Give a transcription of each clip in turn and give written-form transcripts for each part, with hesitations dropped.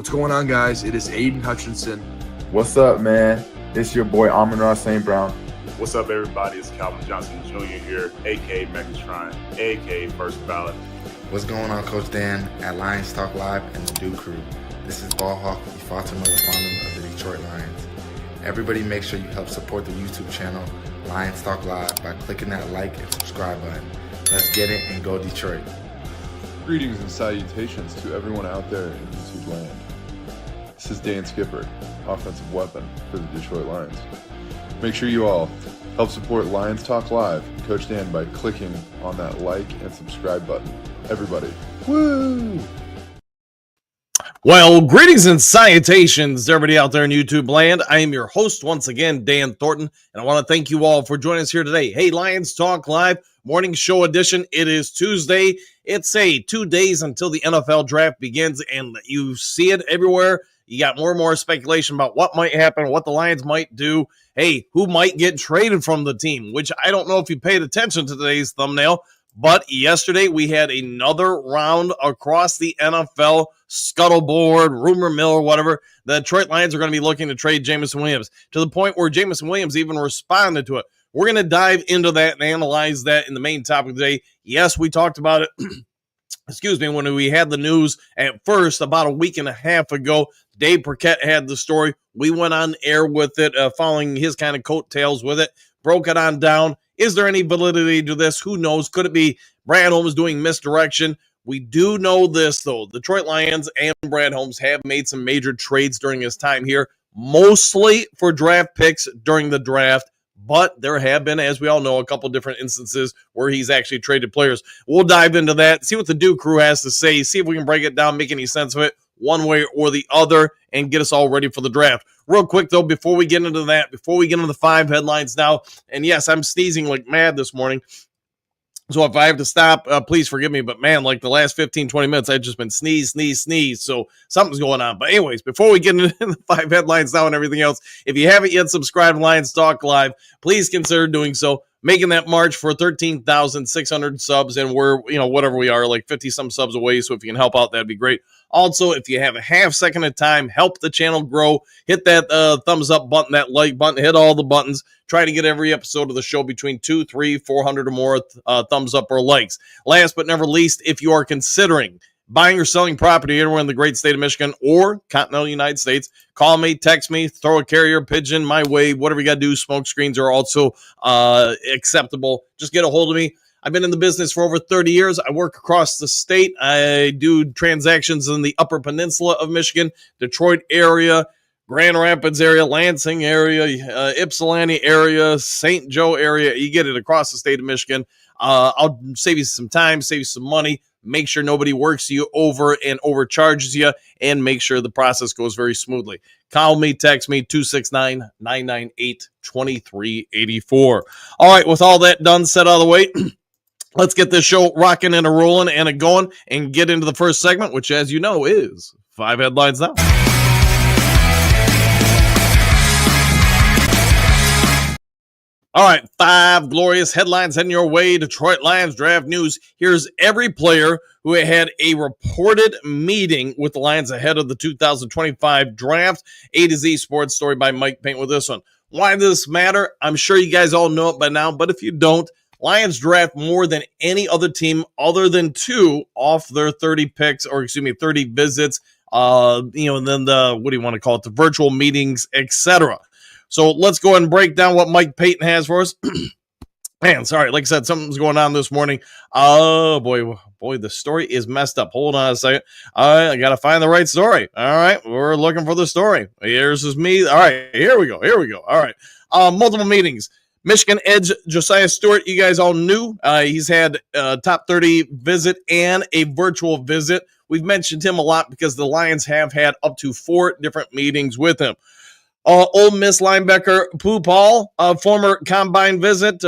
What's going on, guys? It is Aiden Hutchinson. What's up, man? It's your boy Amon-Ra St. Brown. What's up, everybody? It's Calvin Johnson Jr. here, a.k.a. Megatron, a.k.a. First Ballot. What's going on, Coach Dan at Lions Talk Live and the Duke Crew? This is Ball Hawk, Ifata Melafonum of the Detroit Lions. Everybody make sure you help support the YouTube channel Lions Talk Live by clicking that like and subscribe button. Let's get it and go Detroit. Greetings and salutations to everyone out there in YouTube land. This is Dan Skipper, offensive weapon for the Detroit Lions. Make sure you all help support Lions Talk Live and Coach Dan by clicking on that like and subscribe button. Everybody, woo! Well, greetings and salutations to everybody out there in YouTube land. I am your host once again, Dan Thornton, and I want to thank you all for joining us here today. Hey, Lions Talk Live, morning show edition. It is Tuesday. It's 2 days until the NFL draft begins, and you see it everywhere. You got more and more speculation about what might happen, what the Lions might do. Hey, who might get traded from the team, which I don't know if you paid attention to today's thumbnail, but yesterday we had another round across the NFL scuttleboard, rumor mill, or whatever. The Detroit Lions are going to be looking to trade Jameson Williams to the point where Jameson Williams even responded to it. We're going to dive into that and analyze that in the main topic today. Yes, we talked about it. When we had the news at first about a week and a half ago. Dave Burkett had the story. We went on air with it, following his kind of coattails with it, broke it on down. Is there any validity to this? Who knows? Could it be Brad Holmes doing misdirection? We do know this, though. The Detroit Lions and Brad Holmes have made some major trades during his time here, mostly for draft picks during the draft. But there have been, as we all know, a couple different instances where he's actually traded players. We'll dive into that, see what the Duke Crew has to say, see if we can break it down, make any sense of it one way or the other, and get us all ready for the draft. Real quick, though, before we get into that, before we get into the 5 headlines now, and yes, I'm sneezing like mad this morning, so if I have to stop, please forgive me. But, man, like the last 15, 20 minutes, I've just been sneeze. So something's going on. But anyways, before we get into the 5 headlines now and everything else, if you haven't yet subscribed to Lions Talk Live, please consider doing so. Making that march for 13,600 subs, and we're, whatever we are, like 50-some subs away. So if you can help out, that'd be great. Also, if you have a half second of time, help the channel grow. Hit that thumbs up button, that like button, hit all the buttons. Try to get every episode of the show between 200, 300, 400 or more thumbs up or likes. Last but never least, if you are considering buying or selling property anywhere in the great state of Michigan or continental United States, call me, text me, throw a carrier pigeon my way, whatever you got to do. Smoke screens are also acceptable. Just get a hold of me. I've been in the business for over 30 years. I work across the state. I do transactions in the Upper Peninsula of Michigan, Detroit area, Grand Rapids area, Lansing area, Ypsilanti area, St. Joe area. You get it across the state of Michigan. I'll save you some time, save you some money. Make sure nobody works you over and overcharges you, and make sure the process goes very smoothly. Call me, text me, 269-998-2384. All right, with all that done, set out of the way, let's get this show rocking and rolling and going and get into the first segment, which, as you know, is 5 headlines now. All right, 5 glorious headlines heading your way. Detroit Lions draft news. Here's every player who had a reported meeting with the Lions ahead of the 2025 draft. A to Z sports story by Mike Paint with this one. Why does this matter? I'm sure you guys all know it by now, but if you don't, Lions draft more than any other team other than 2 off their 30 picks, or 30 visits, and then the virtual meetings, etc. So let's go ahead and break down what Mike Payton has for us. Man, sorry, like I said, something's going on this morning. Oh, boy, the story is messed up. Hold on a second. I got to find the right story. All right, we're looking for the story. Here's me. All right, here we go. All right, multiple meetings. Michigan edge Josiah Stewart, you guys all knew. He's had a top 30 visit and a virtual visit. We've mentioned him a lot because the Lions have had up to 4 different meetings with him. Ole Miss linebacker Pooh Paul, formal combine visit,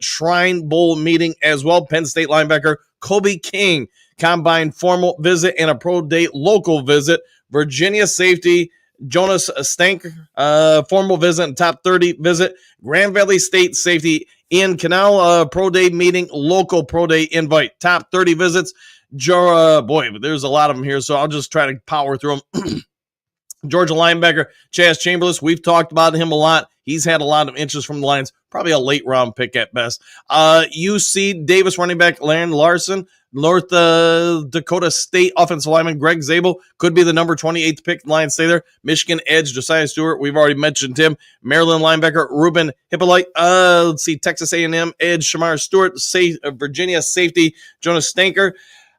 Shrine Bowl meeting as well. Penn State linebacker Kobe King, combine formal visit and a pro day local visit. Virginia safety Jonas Stank, formal visit and top 30 visit. Grand Valley State safety Ian Canal, pro day meeting, local pro day invite. Top 30 visits. Boy, but there's a lot of them here, so I'll just try to power through them. Georgia linebacker Chaz Chamberlain, we've talked about him a lot. He's had a lot of interest from the Lions, probably a late round pick at best. UC Davis running back Laren Larson, North Dakota State offensive lineman Greg Zabel could be the number 28th pick. The Lions stay there. Michigan edge Josiah Stewart, we've already mentioned him. Maryland linebacker Ruben Hippolyte. Let's see, Texas A&M edge Shamar Stewart. Virginia safety Jonas Stanker.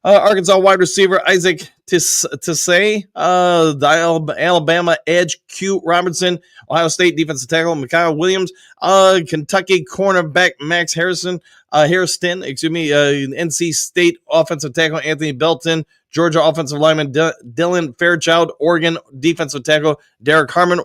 Arkansas wide receiver Isaac Tisay, Alabama edge Q Robertson, Ohio State defensive tackle Jameison Williams, Kentucky cornerback Max Harrison, NC State offensive tackle Anthony Belton, Georgia offensive lineman Dylan Fairchild, Oregon defensive tackle Derek Harmon,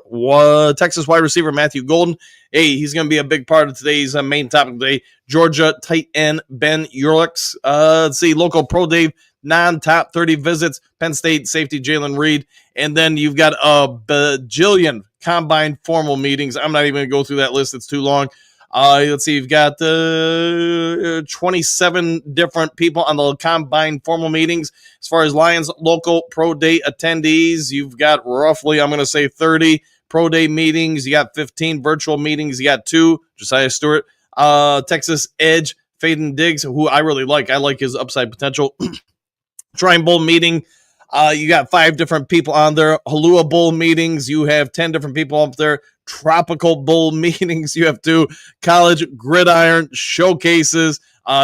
Texas wide receiver Matthew Golden. Hey, he's going to be a big part of today's main topic today. Georgia tight end Ben Urlix. Let's see, local pro day, non-top 30 visits. Penn State safety Jalen Reed. And then you've got a bajillion combine formal meetings. I'm not even going to go through that list. It's too long. Let's see, you've got 27 different people on the combine formal meetings. As far as Lions local pro day attendees, you've got roughly, I'm going to say 30 pro day meetings. You got 15 virtual meetings. You got 2, Josiah Stewart, Texas edge, Faden Diggs, who I really like. I like his upside potential. Shrine Bowl meeting. You got 5 different people on there. Halua Bowl meetings. You have 10 different people up there. Tropical Bowl meetings. You have 2. College gridiron showcases.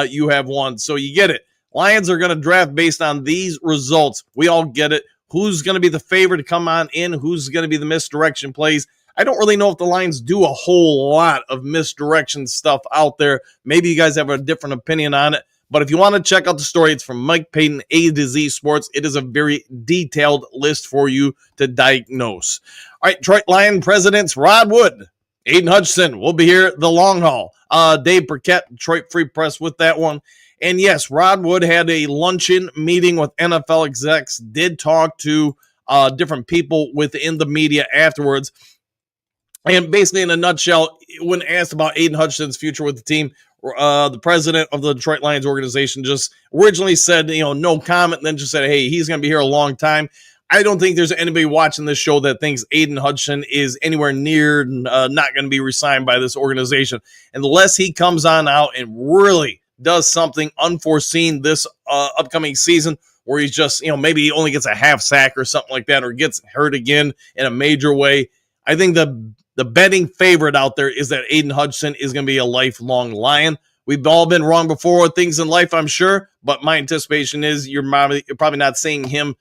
You have 1. So you get it. Lions are going to draft based on these results. We all get it. Who's going to be the favorite to come on in? Who's going to be the misdirection plays? I don't really know if the Lions do a whole lot of misdirection stuff out there. Maybe you guys have a different opinion on it. But if you want to check out the story, it's from Mike Payton, A to Z Sports. It is a very detailed list for you to diagnose. All right, Detroit Lion presidents Rod Wood, Aiden Hutchinson will be here the long haul. Dave Burkett, Detroit Free Press with that one. And yes, Rod Wood had a luncheon meeting with NFL execs, did talk to different people within the media afterwards. And basically, in a nutshell, when asked about Aiden Hutchinson's future with the team, the president of the Detroit Lions organization just originally said, no comment, and then just said, hey, he's going to be here a long time. I don't think there's anybody watching this show that thinks Aiden Hutchinson is anywhere near not going to be re-signed by this organization unless he comes on out and really does something unforeseen this upcoming season where he's just, maybe he only gets a half sack or something like that or gets hurt again in a major way. I think the betting favorite out there is that Aiden Hutchinson is going to be a lifelong Lion. We've all been wrong before with things in life, I'm sure, but my anticipation is you're probably not seeing him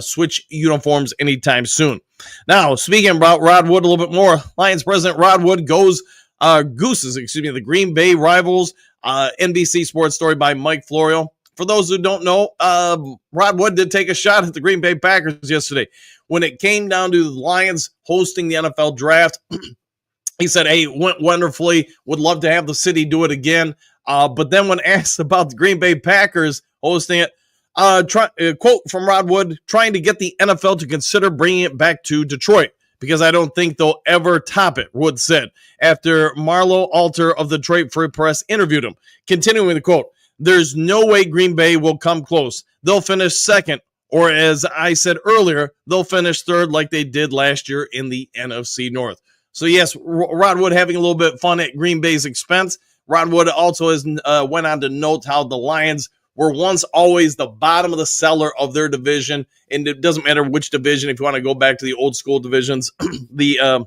switch uniforms anytime soon. Now, speaking about Rod Wood a little bit more, Lions president Rod Wood goes the Green Bay rivals. NBC Sports story by Mike Florio. For those who don't know, Rod Wood did take a shot at the Green Bay Packers yesterday. When it came down to the Lions hosting the NFL draft, he said, hey, it went wonderfully. Would love to have the city do it again. But then when asked about the Green Bay Packers hosting it, a quote from Rod Wood, trying to get the NFL to consider bringing it back to Detroit because I don't think they'll ever top it, Wood said, after Marlo Alter of the Detroit Free Press interviewed him. Continuing the quote, there's no way Green Bay will come close. They'll finish second, or as I said earlier, they'll finish third like they did last year in the NFC North. So yes, Rod Wood having a little bit of fun at Green Bay's expense. Rod Wood also went on to note how the Lions were once always the bottom of the cellar of their division, and it doesn't matter which division. If you want to go back to the old school divisions, the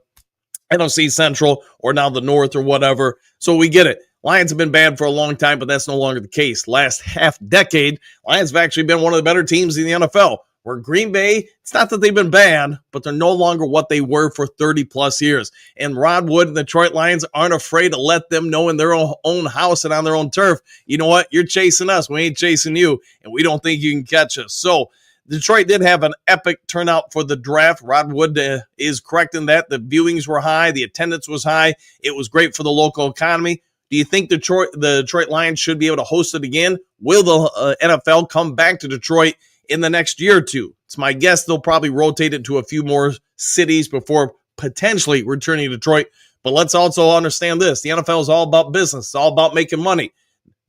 NFC Central or now the North or whatever. So we get it. Lions have been bad for a long time, but that's no longer the case. Last half decade, Lions have actually been one of the better teams in the NFL. Where Green Bay, it's not that they've been bad, but they're no longer what they were for 30-plus years. And Rod Wood and the Detroit Lions aren't afraid to let them know in their own house and on their own turf, you know what, you're chasing us. We ain't chasing you, and we don't think you can catch us. So Detroit did have an epic turnout for the draft. Rod Wood is correct in that. The viewings were high. The attendance was high. It was great for the local economy. Do you think the Detroit Lions should be able to host it again? Will the NFL come back to Detroit in the next year or two? It's my guess they'll probably rotate it to a few more cities before potentially returning to Detroit. But let's also understand this. The NFL is all about business. It's all about making money.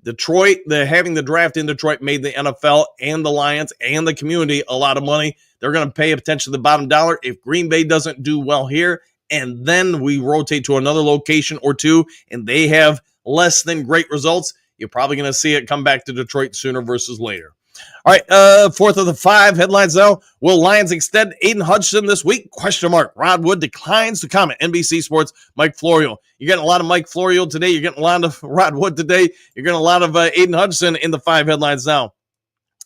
Detroit, having the draft in Detroit made the NFL and the Lions and the community a lot of money. They're going to pay potentially the bottom dollar if Green Bay doesn't do well here, and then we rotate to another location or two, and they have less than great results. You're probably going to see it come back to Detroit sooner versus later. All right, fourth of the five headlines now. Will Lions extend Aiden Hutchinson this week? Question mark. Rod Wood declines to comment. NBC Sports, Mike Florio. You're getting a lot of Mike Florio today. You're getting a lot of Rod Wood today. You're getting a lot of Aiden Hutchinson in the five headlines now.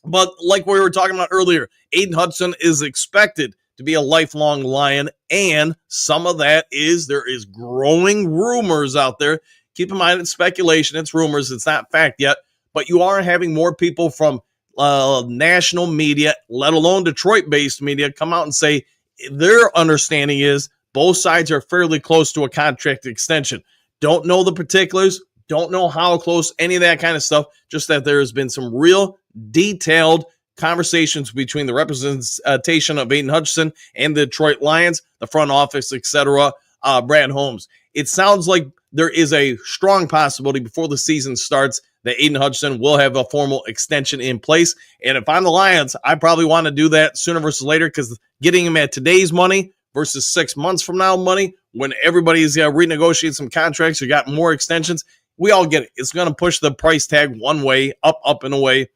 But like we were talking about earlier, Aiden Hutchinson is expected to be a lifelong Lion, and some of that is there is growing rumors out there. Keep in mind, it's speculation. It's rumors. It's not fact yet. But you are having more people from national media, let alone Detroit-based media, come out and say their understanding is both sides are fairly close to a contract extension. Don't know the particulars, don't know how close, any of that kind of stuff, just that there has been some real detailed conversations between the representation of Aiden Hutchinson and the Detroit Lions, the front office, etc., Brad Holmes. It sounds like there is a strong possibility before the season starts that Aiden Hutchinson will have a formal extension in place. And if I'm the Lions, I probably want to do that sooner versus later, because getting him at today's money versus 6 months from now money, when everybody's renegotiating some contracts, you got more extensions, we all get it. It's going to push the price tag one way, up and away.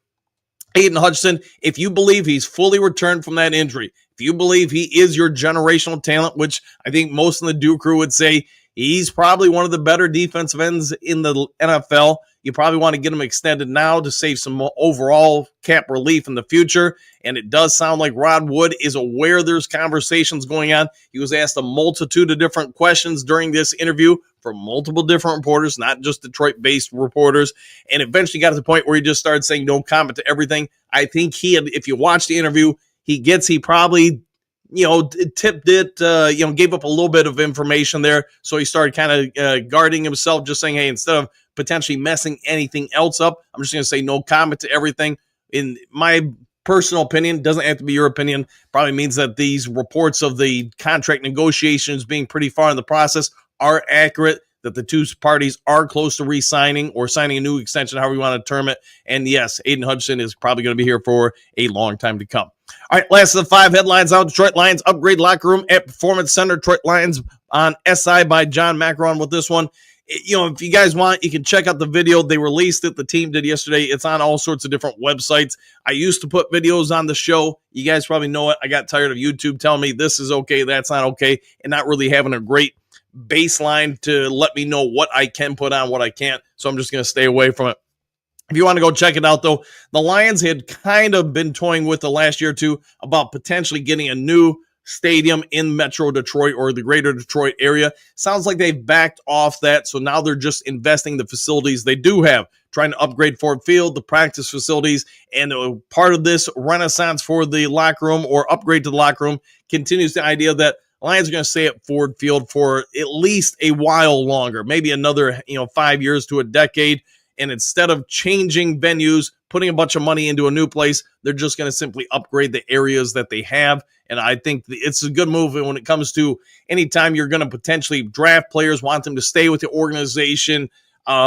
Aiden Hutchinson, if you believe he's fully returned from that injury, if you believe he is your generational talent, which I think most of the Duke crew would say he's probably one of the better defensive ends in the NFL, you probably want to get him extended now to save some overall cap relief in the future. And it does sound like Rod Wood is aware there's conversations going on. He was asked a multitude of different questions during this interview from multiple different reporters, not just Detroit-based reporters, and eventually got to the point where he just started saying no comment to everything. I think if you watch the interview, he probably tipped it, gave up a little bit of information there. So he started kind of guarding himself, just saying, hey, instead of potentially messing anything else up, I'm just going to say no comment to everything. In my personal opinion, doesn't have to be your opinion, probably means that these reports of the contract negotiations being pretty far in the process are accurate, that the two parties are close to re-signing or signing a new extension, however you want to term it. And yes, Aiden Hutchinson is probably going to be here for a long time to come. All right, last of the five headlines out. Detroit Lions upgrade locker room at Performance Center. Detroit Lions on SI by John Macaron with this one. If you guys want, you can check out the video. They released it. The team did yesterday. It's on all sorts of different websites. I used to put videos on the show. You guys probably know it. I got tired of YouTube telling me this is okay, that's not okay, and not really having a great baseline to let me know what I can put on, what I can't. So I'm just going to stay away from it. If you want to go check it out, though, the Lions had kind of been toying with the last year or two about potentially getting a new stadium in Metro Detroit or the greater Detroit area. Sounds like they've backed off that, so now they're just investing in the facilities they do have, trying to upgrade Ford Field, the practice facilities, and part of this renaissance for the locker room or upgrade to the locker room continues the idea that Lions are going to stay at Ford Field for at least a while longer, maybe another 5 years to a decade. And instead of changing venues, putting a bunch of money into a new place, they're just going to simply upgrade the areas that they have. And I think it's a good move when it comes to anytime you're going to potentially draft players, want them to stay with the organization,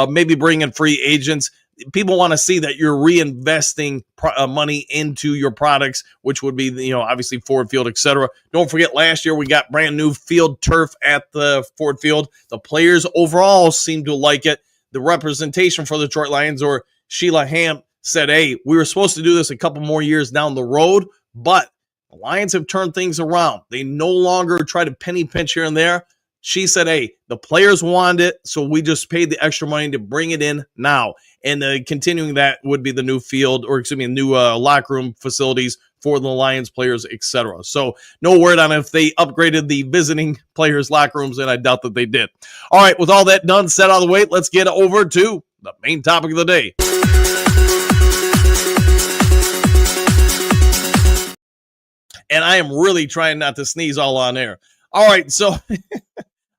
maybe bring in free agents. People want to see that you're reinvesting money into your products, which would be, obviously Ford Field, etc. Don't forget, last year we got brand new field turf at the Ford Field. The players overall seem to like it. The representation for the Detroit Lions, or Sheila Hamp, said, hey, we were supposed to do this a couple more years down the road, but the Lions have turned things around. They no longer try to penny pinch here and there. She said, hey, the players wanted it, so we just paid the extra money to bring it in now. And continuing that would be the new field, or new locker room facilities for the Lions players, etc. So no word on if they upgraded the visiting players' locker rooms, and I doubt that they did. All right, with all that done, set out of the way, let's get over to the main topic of the day. And I am really trying not to sneeze all on air. All right, so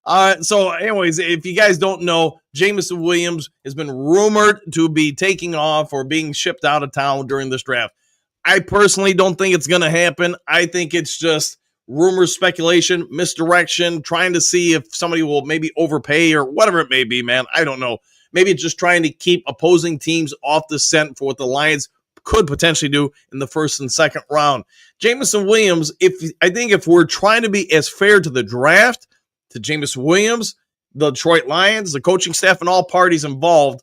anyways, if you guys don't know, Jameson Williams has been rumored to be taking off or being shipped out of town during this draft. I personally don't think it's going to happen. I think it's just rumors, speculation, misdirection, trying to see if somebody will maybe overpay or whatever it may be, man. I don't know. maybe just trying to keep opposing teams off the scent for what the Lions could potentially do in the first and second round. Jameson Williams, I think if we're trying to be as fair to the draft, to Jameson Williams, the Detroit Lions, the coaching staff, and all parties involved,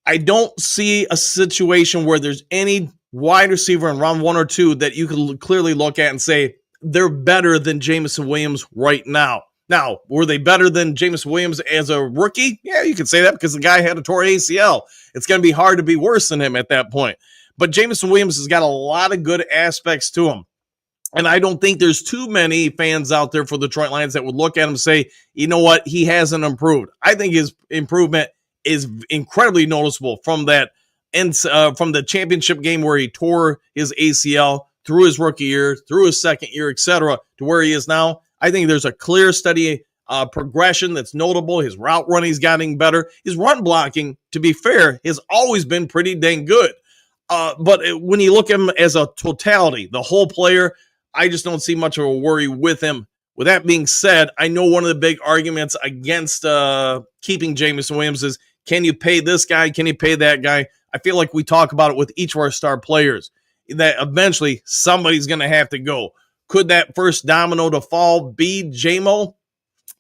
I don't see a situation where there's any wide receiver in round 1 or 2 that you can clearly look at and say they're better than Jameson Williams right now. Now, were they better than Jameson Williams as a rookie? Yeah, you could say that because the guy had a torn ACL. It's going to be hard to be worse than him at that point. But Jameson Williams has got a lot of good aspects to him. And I don't think there's too many fans out there for the Detroit Lions that would look at him and say, you know what, he hasn't improved. I think his improvement is incredibly noticeable from that from the championship game where he tore his ACL through his rookie year, through his second year, etc., to where he is now. I think there's a clear, steady progression that's notable. His route running's getting better. His run blocking, to be fair, has always been pretty dang good. But when you look at him as a totality, the whole player, I just don't see much of a worry with him. With that being said, I know one of the big arguments against keeping Jameson Williams is, can you pay this guy? Can you pay that guy? I feel like we talk about it with each of our star players, that eventually somebody's going to have to go. Could that first domino to fall be Jamo?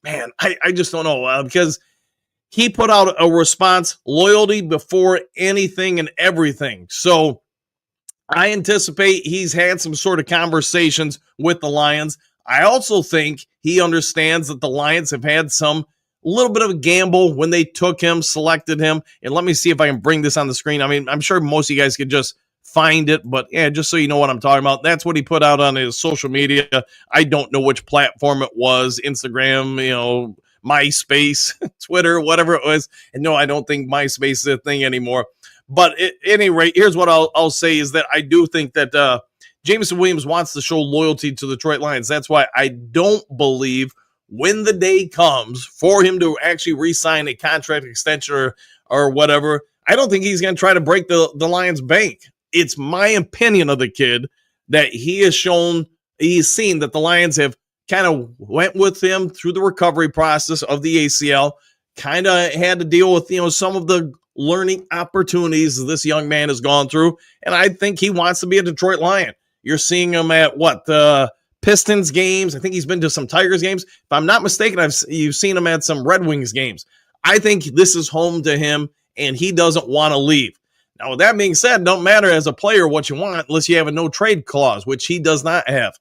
Man, I just don't know, because he put out a response, loyalty before anything and everything. So I anticipate he's had some sort of conversations with the Lions. I also think he understands that the Lions have had some little bit of a gamble when they took him, selected him. And let me see if I can bring this on the screen. I mean, I'm sure most of you guys could just find it, but yeah, just so you know what I'm talking about. That's what he put out on his social media. I don't know which platform it was, Instagram, MySpace, Twitter, whatever it was. And no, I don't think MySpace is a thing anymore. But at any rate, here's what I'll say is that I do think that Jameson Williams wants to show loyalty to the Detroit Lions. That's why I don't believe when the day comes for him to actually re-sign a contract extension or whatever, I don't think he's going to try to break the Lions' bank. It's my opinion of the kid that he's seen that the Lions have kind of went with him through the recovery process of the ACL, kind of had to deal with, some of the learning opportunities this young man has gone through. And I think he wants to be a Detroit Lion. You're seeing him at the Pistons games. I think he's been to some Tigers games. If I'm not mistaken, you've seen him at some Red Wings games. I think this is home to him, and he doesn't want to leave. Now, with that being said, don't matter as a player what you want unless you have a no-trade clause, which he does not have.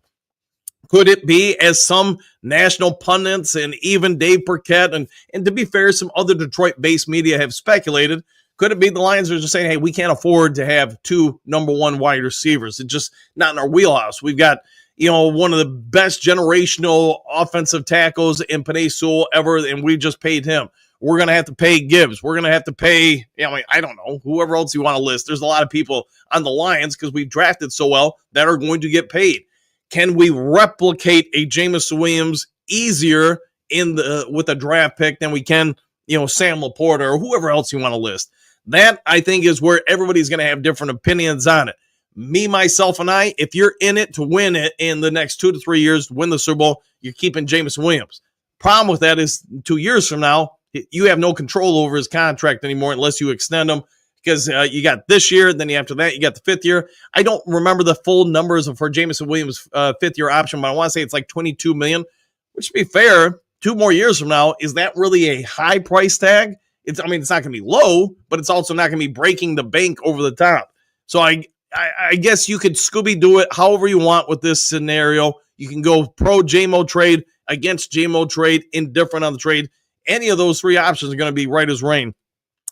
Could it be, as some national pundits and even Dave Burkett and to be fair, some other Detroit-based media have speculated, could it be the Lions are just saying, hey, we can't afford to have 2 number 1 wide receivers? It's just not in our wheelhouse. We've got, one of the best generational offensive tackles in Penei Sewell ever, and we just paid him. We're going to have to pay Gibbs. We're going to have to pay, I don't know, whoever else you want to list. There's a lot of people on the Lions because we've drafted so well that are going to get paid. Can we replicate a Jameson Williams easier with a draft pick than we can, Sam Laporta or whoever else you want to list? That, I think, is where everybody's going to have different opinions on it. Me, myself, and I, if you're in it to win it in the next 2 to 3 years to win the Super Bowl, you're keeping Jameson Williams. Problem with that is 2 years from now, you have no control over his contract anymore unless you extend him, because you got this year, then after that, you got the 5th year. I don't remember the full numbers for Jameson Williams' 5th-year option, but I want to say it's like $22 million, which, to be fair, 2 more years from now, is that really a high price tag? It's not going to be low, but it's also not going to be breaking the bank over the top. So I guess you could Scooby-Doo it however you want with this scenario. You can go pro-JMO trade, against JMO trade, indifferent on the trade. Any of those 3 options are going to be right as rain,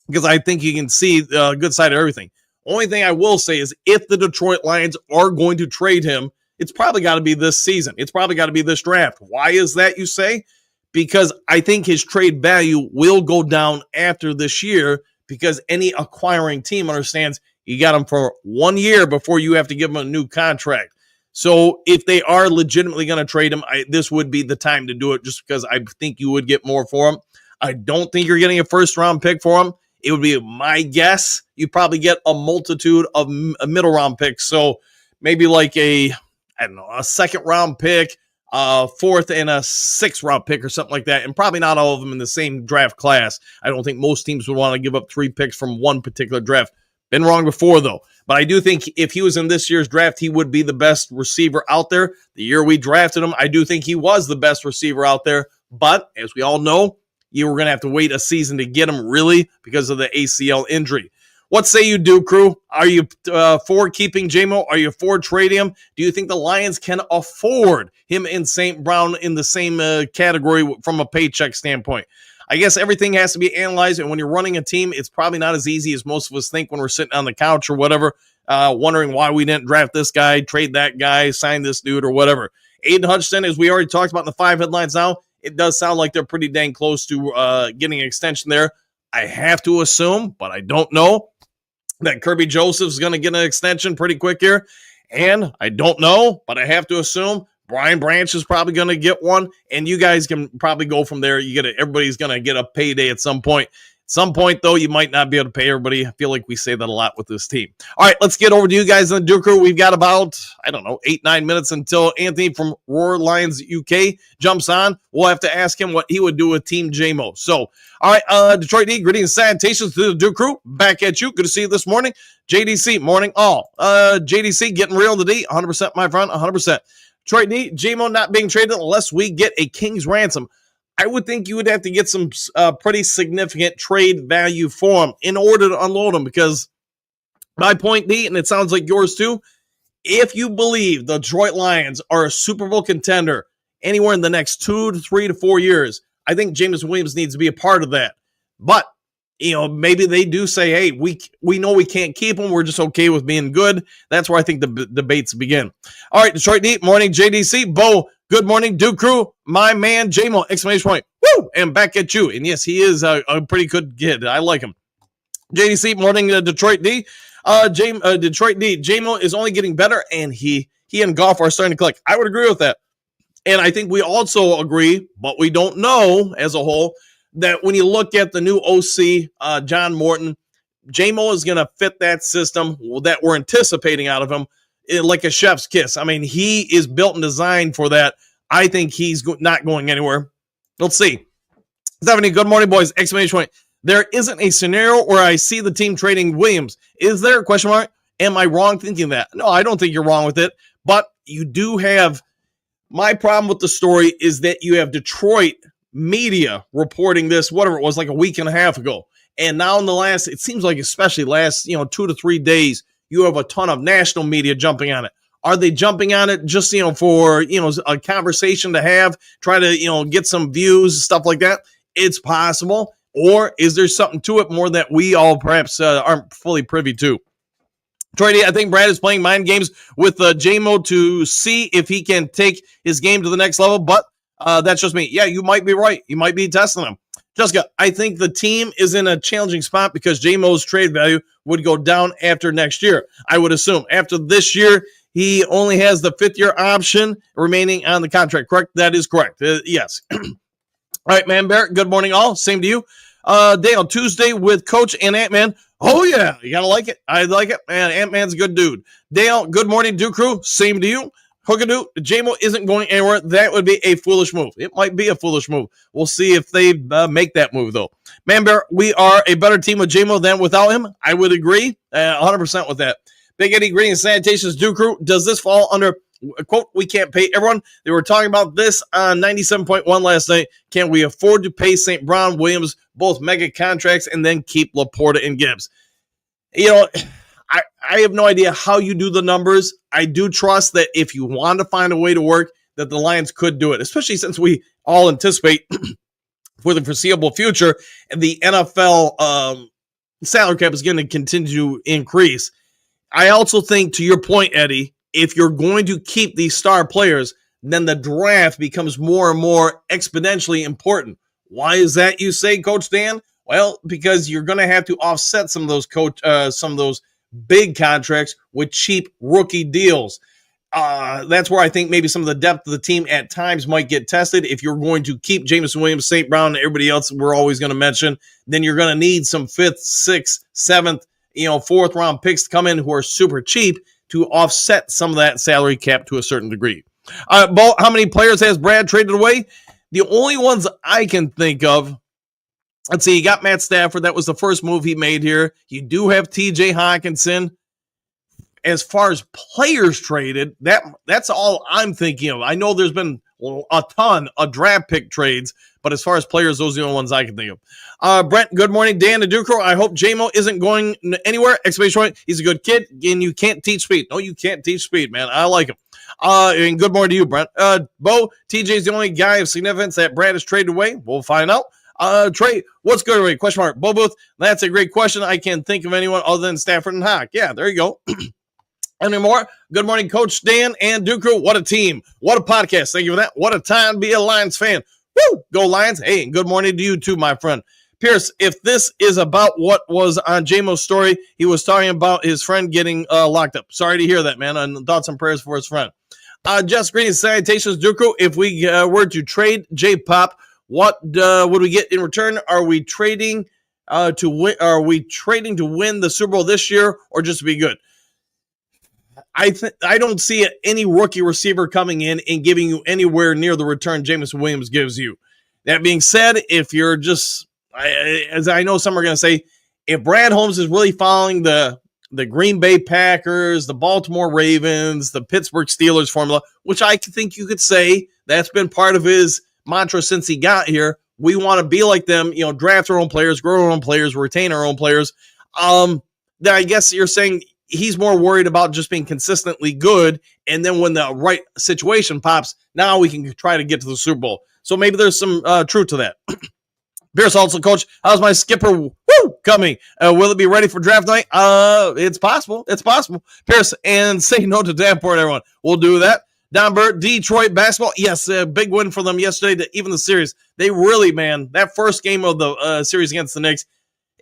because I think you can see the good side of everything. Only thing I will say is if the Detroit Lions are going to trade him, it's probably got to be this season. It's probably got to be this draft. Why is that, you say? Because I think his trade value will go down after this year, because any acquiring team understands you got him for 1 year before you have to give him a new contract. So if they are legitimately going to trade him, this would be the time to do it, just because I think you would get more for him. I don't think you're getting a first-round pick for him. It would be my guess. You probably get a multitude of middle-round picks. So maybe like a second-round pick, 4th and a 6th round pick or something like that, and probably not all of them in the same draft class. I don't think most teams would want to give up 3 picks from one particular draft. Been wrong before, though. But I do think if he was in this year's draft, he would be the best receiver out there. The year we drafted him, I do think he was the best receiver out there. But as we all know, you were going to have to wait a season to get him, really, because of the ACL injury. What say you do, crew? Are you for keeping Jamo? Are you for trading him? Do you think the Lions can afford him and St. Brown in the same category from a paycheck standpoint? I guess everything has to be analyzed, and when you're running a team, it's probably not as easy as most of us think when we're sitting on the couch or whatever, wondering why we didn't draft this guy, trade that guy, sign this dude, or whatever. Aiden Hutchinson, as we already talked about in the 5 headlines now, it does sound like they're pretty dang close to getting an extension there. I have to assume, but I don't know, that Kirby Joseph's going to get an extension pretty quick here. And I don't know, but I have to assume Brian Branch is probably going to get one. And you guys can probably go from there. You get it. Everybody's going to get a payday at some point. At some point, though, you might not be able to pay everybody. I feel like we say that a lot with this team. All right, let's get over to you guys in the Duke Crew. We've got about, 8-9 minutes until Anthony from Roar Lions UK jumps on. We'll have to ask him what he would do with Team JMO. So, all right, Detroit D, greetings and salutations to the Duke Crew. Back at you. Good to see you this morning. JDC, morning all. JDC, getting real to D, 100%, my friend, 100%. Detroit D, JMO not being traded unless we get a king's ransom. I would think you would have to get some pretty significant trade value for him in order to unload him, because my point, D, and it sounds like yours too, if you believe the Detroit Lions are a Super Bowl contender anywhere in the next 2 to 3 to 4 years, I think Jameson Williams needs to be a part of that. But, maybe they do say, hey, we know we can't keep him. We're just okay with being good. That's where I think the debates begin. All right, Detroit D, morning, JDC, Bo, good morning, Duke Crew, my man, JMO, exclamation point, woo, and back at you. And yes, he is a pretty good kid. I like him. JDC, morning, Detroit D. Detroit D, JMO is only getting better, and he and Goff are starting to click. I would agree with that. And I think we also agree, but we don't know as a whole, that when you look at the new OC, John Morton, JMO is going to fit that system that we're anticipating out of him like a chef's kiss. I mean, he is built and designed for that. I think he's not going anywhere. Let's see. Stephanie, good morning, boys. Exclamation point. There isn't a scenario where I see the team trading Williams. Is there? Question mark. Am I wrong thinking that? No, I don't think you're wrong with it. But you do have, my problem with the story is that you have Detroit media reporting this, whatever it was, like a week and a half ago. And now in the last, it seems like especially last, 2 to 3 days, you have a ton of national media jumping on it. Are they jumping on it just, for, a conversation to have, try to, get some views, stuff like that? It's possible. Or is there something to it more that we all perhaps aren't fully privy to? Troy, I think Brad is playing mind games with JMO to see if he can take his game to the next level, but that's just me. Yeah, you might be right. You might be testing him. Jessica, I think the team is in a challenging spot because JMO's trade value would go down after next year. I would assume after this year, he only has the 5th-year option remaining on the contract, correct? That is correct. Yes. All right, man, Barrett, good morning all. Same to you. Dale, Tuesday with Coach and Ant-Man. Oh, yeah, you got to like it. I like it. Man, Ant-Man's a good dude. Dale, good morning, Duke Crew. Same to you. Hookadoo, JMO isn't going anywhere. That would be a foolish move. It might be a foolish move. We'll see if they make that move, though. Man Bear, we are a better team with JMO than without him. I would agree 100% with that. Big Eddie, greetings, salutations, Duke Crew. Does this fall under, quote, we can't pay everyone? They were talking about this on 97.1 last night. Can we afford to pay St. Brown, Williams, both mega contracts, and then keep Laporta and Gibbs? I have no idea how you do the numbers. I do trust that if you want to find a way to work, that the Lions could do it, especially since we all anticipate for the foreseeable future, the NFL salary cap is going to continue to increase. I also think, to your point, Eddie, if you're going to keep these star players, then the draft becomes more and more exponentially important. Why is that, you say, Coach Dan? Well, because you're going to have to offset some of those big contracts with cheap rookie deals. That's where I think maybe some of the depth of the team at times might get tested. If you're going to keep Jameson Williams, St. Brown, and everybody else we're always going to mention, then you're going to need some 5th, 6th, 7th, 4th round picks to come in who are super cheap to offset some of that salary cap to a certain degree. Bo, how many players has Brad traded away? The only ones I can think of, let's see, you got Matt Stafford. That was the first move he made here. You do have TJ Hawkinson. As far as players traded, that's all I'm thinking of. I know there's been a ton of draft pick trades, but as far as players, those are the only ones I can think of. Brent, good morning. Dan and Ducro, I hope JMO isn't going anywhere. Exclamation point. He's a good kid, and you can't teach speed. No, you can't teach speed, man. I like him. And good morning to you, Brent. Bo, TJ's the only guy of significance that Brad has traded away. We'll find out. Trey, what's good away? Question mark. Bo Booth, that's a great question. I can't think of anyone other than Stafford and Hawk. Yeah, there you go. Anymore. Good morning, Coach Dan and Ducro. What a team. What a podcast. Thank you for that. What a time to be a Lions fan. Woo! Go Lions. Hey, good morning to you too, my friend. Pierce, if this is about what was on JMO's story, he was talking about his friend getting locked up. Sorry to hear that, man. And thoughts and prayers for his friend. Just greetings, salutations, Ducro. If we were to trade J-Pop, what would we get in return? Are we trading to win? Are we trading to win the Super Bowl this year or just to be good? I don't see any rookie receiver coming in and giving you anywhere near the return Jameson Williams gives you. That being said, if you're just, as I know some are going to say, if Brad Holmes is really following the Green Bay Packers, the Baltimore Ravens, the Pittsburgh Steelers formula, which I think you could say that's been part of his mantra since he got here. We want to be like them, draft our own players, grow our own players, retain our own players. Then I guess you're saying he's more worried about just being consistently good, and then when the right situation pops, now we can try to get to the Super Bowl. So maybe there's some truth to that. Pierce also, Coach, how's my skipper coming? Will it be ready for draft night? It's possible. It's possible. Pierce, and say no to Davenport, everyone. We'll do that. Don Burt, Detroit basketball. Yes, a big win for them yesterday, even the series. They really, man, that first game of the series against the Knicks,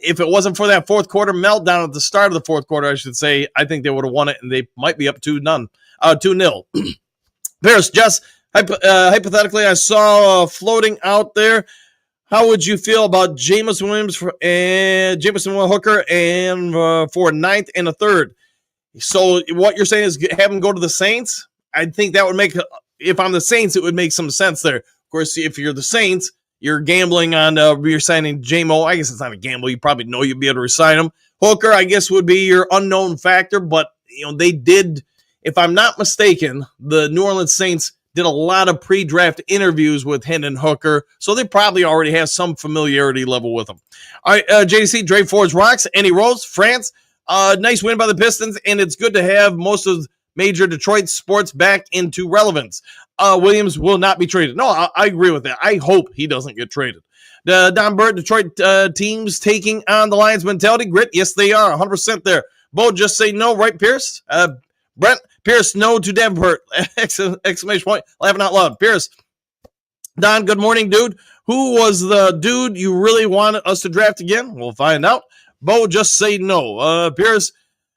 if it wasn't for that fourth quarter meltdown at the start of the fourth quarter, I should say, I think they would have won it, and they might be up 2-0. Pierce, just hypothetically, I saw floating out there. How would you feel about Jameson Williams and Jameson Hooker and for 9th and a 3rd? So what you're saying is have him go to the Saints? I think that would make, if I'm the Saints, it would make some sense there. Of course, if you're the Saints, you're gambling on you're signing J-Mo. I guess it's not a gamble. You probably know you'd be able to resign him. Hooker, I guess, would be your unknown factor. But, they did, if I'm not mistaken, the New Orleans Saints did a lot of pre-draft interviews with Hendon Hooker. So they probably already have some familiarity level with him. All right, JDC, Dre Fords rocks. Andy Rose, France. Nice win by the Pistons. And it's good to have most of major Detroit sports back into relevance. Williams will not be traded. No, I agree with that. I hope he doesn't get traded. Don Burt, Detroit teams taking on the Lions mentality. Grit, yes, they are. 100% there. Bo, just say no, right, Pierce? Brent, Pierce, no to Davenport. Exclamation point. Laughing out loud. Pierce, Don, good morning, dude. Who was the dude you really wanted us to draft again? We'll find out. Bo, just say no. Pierce,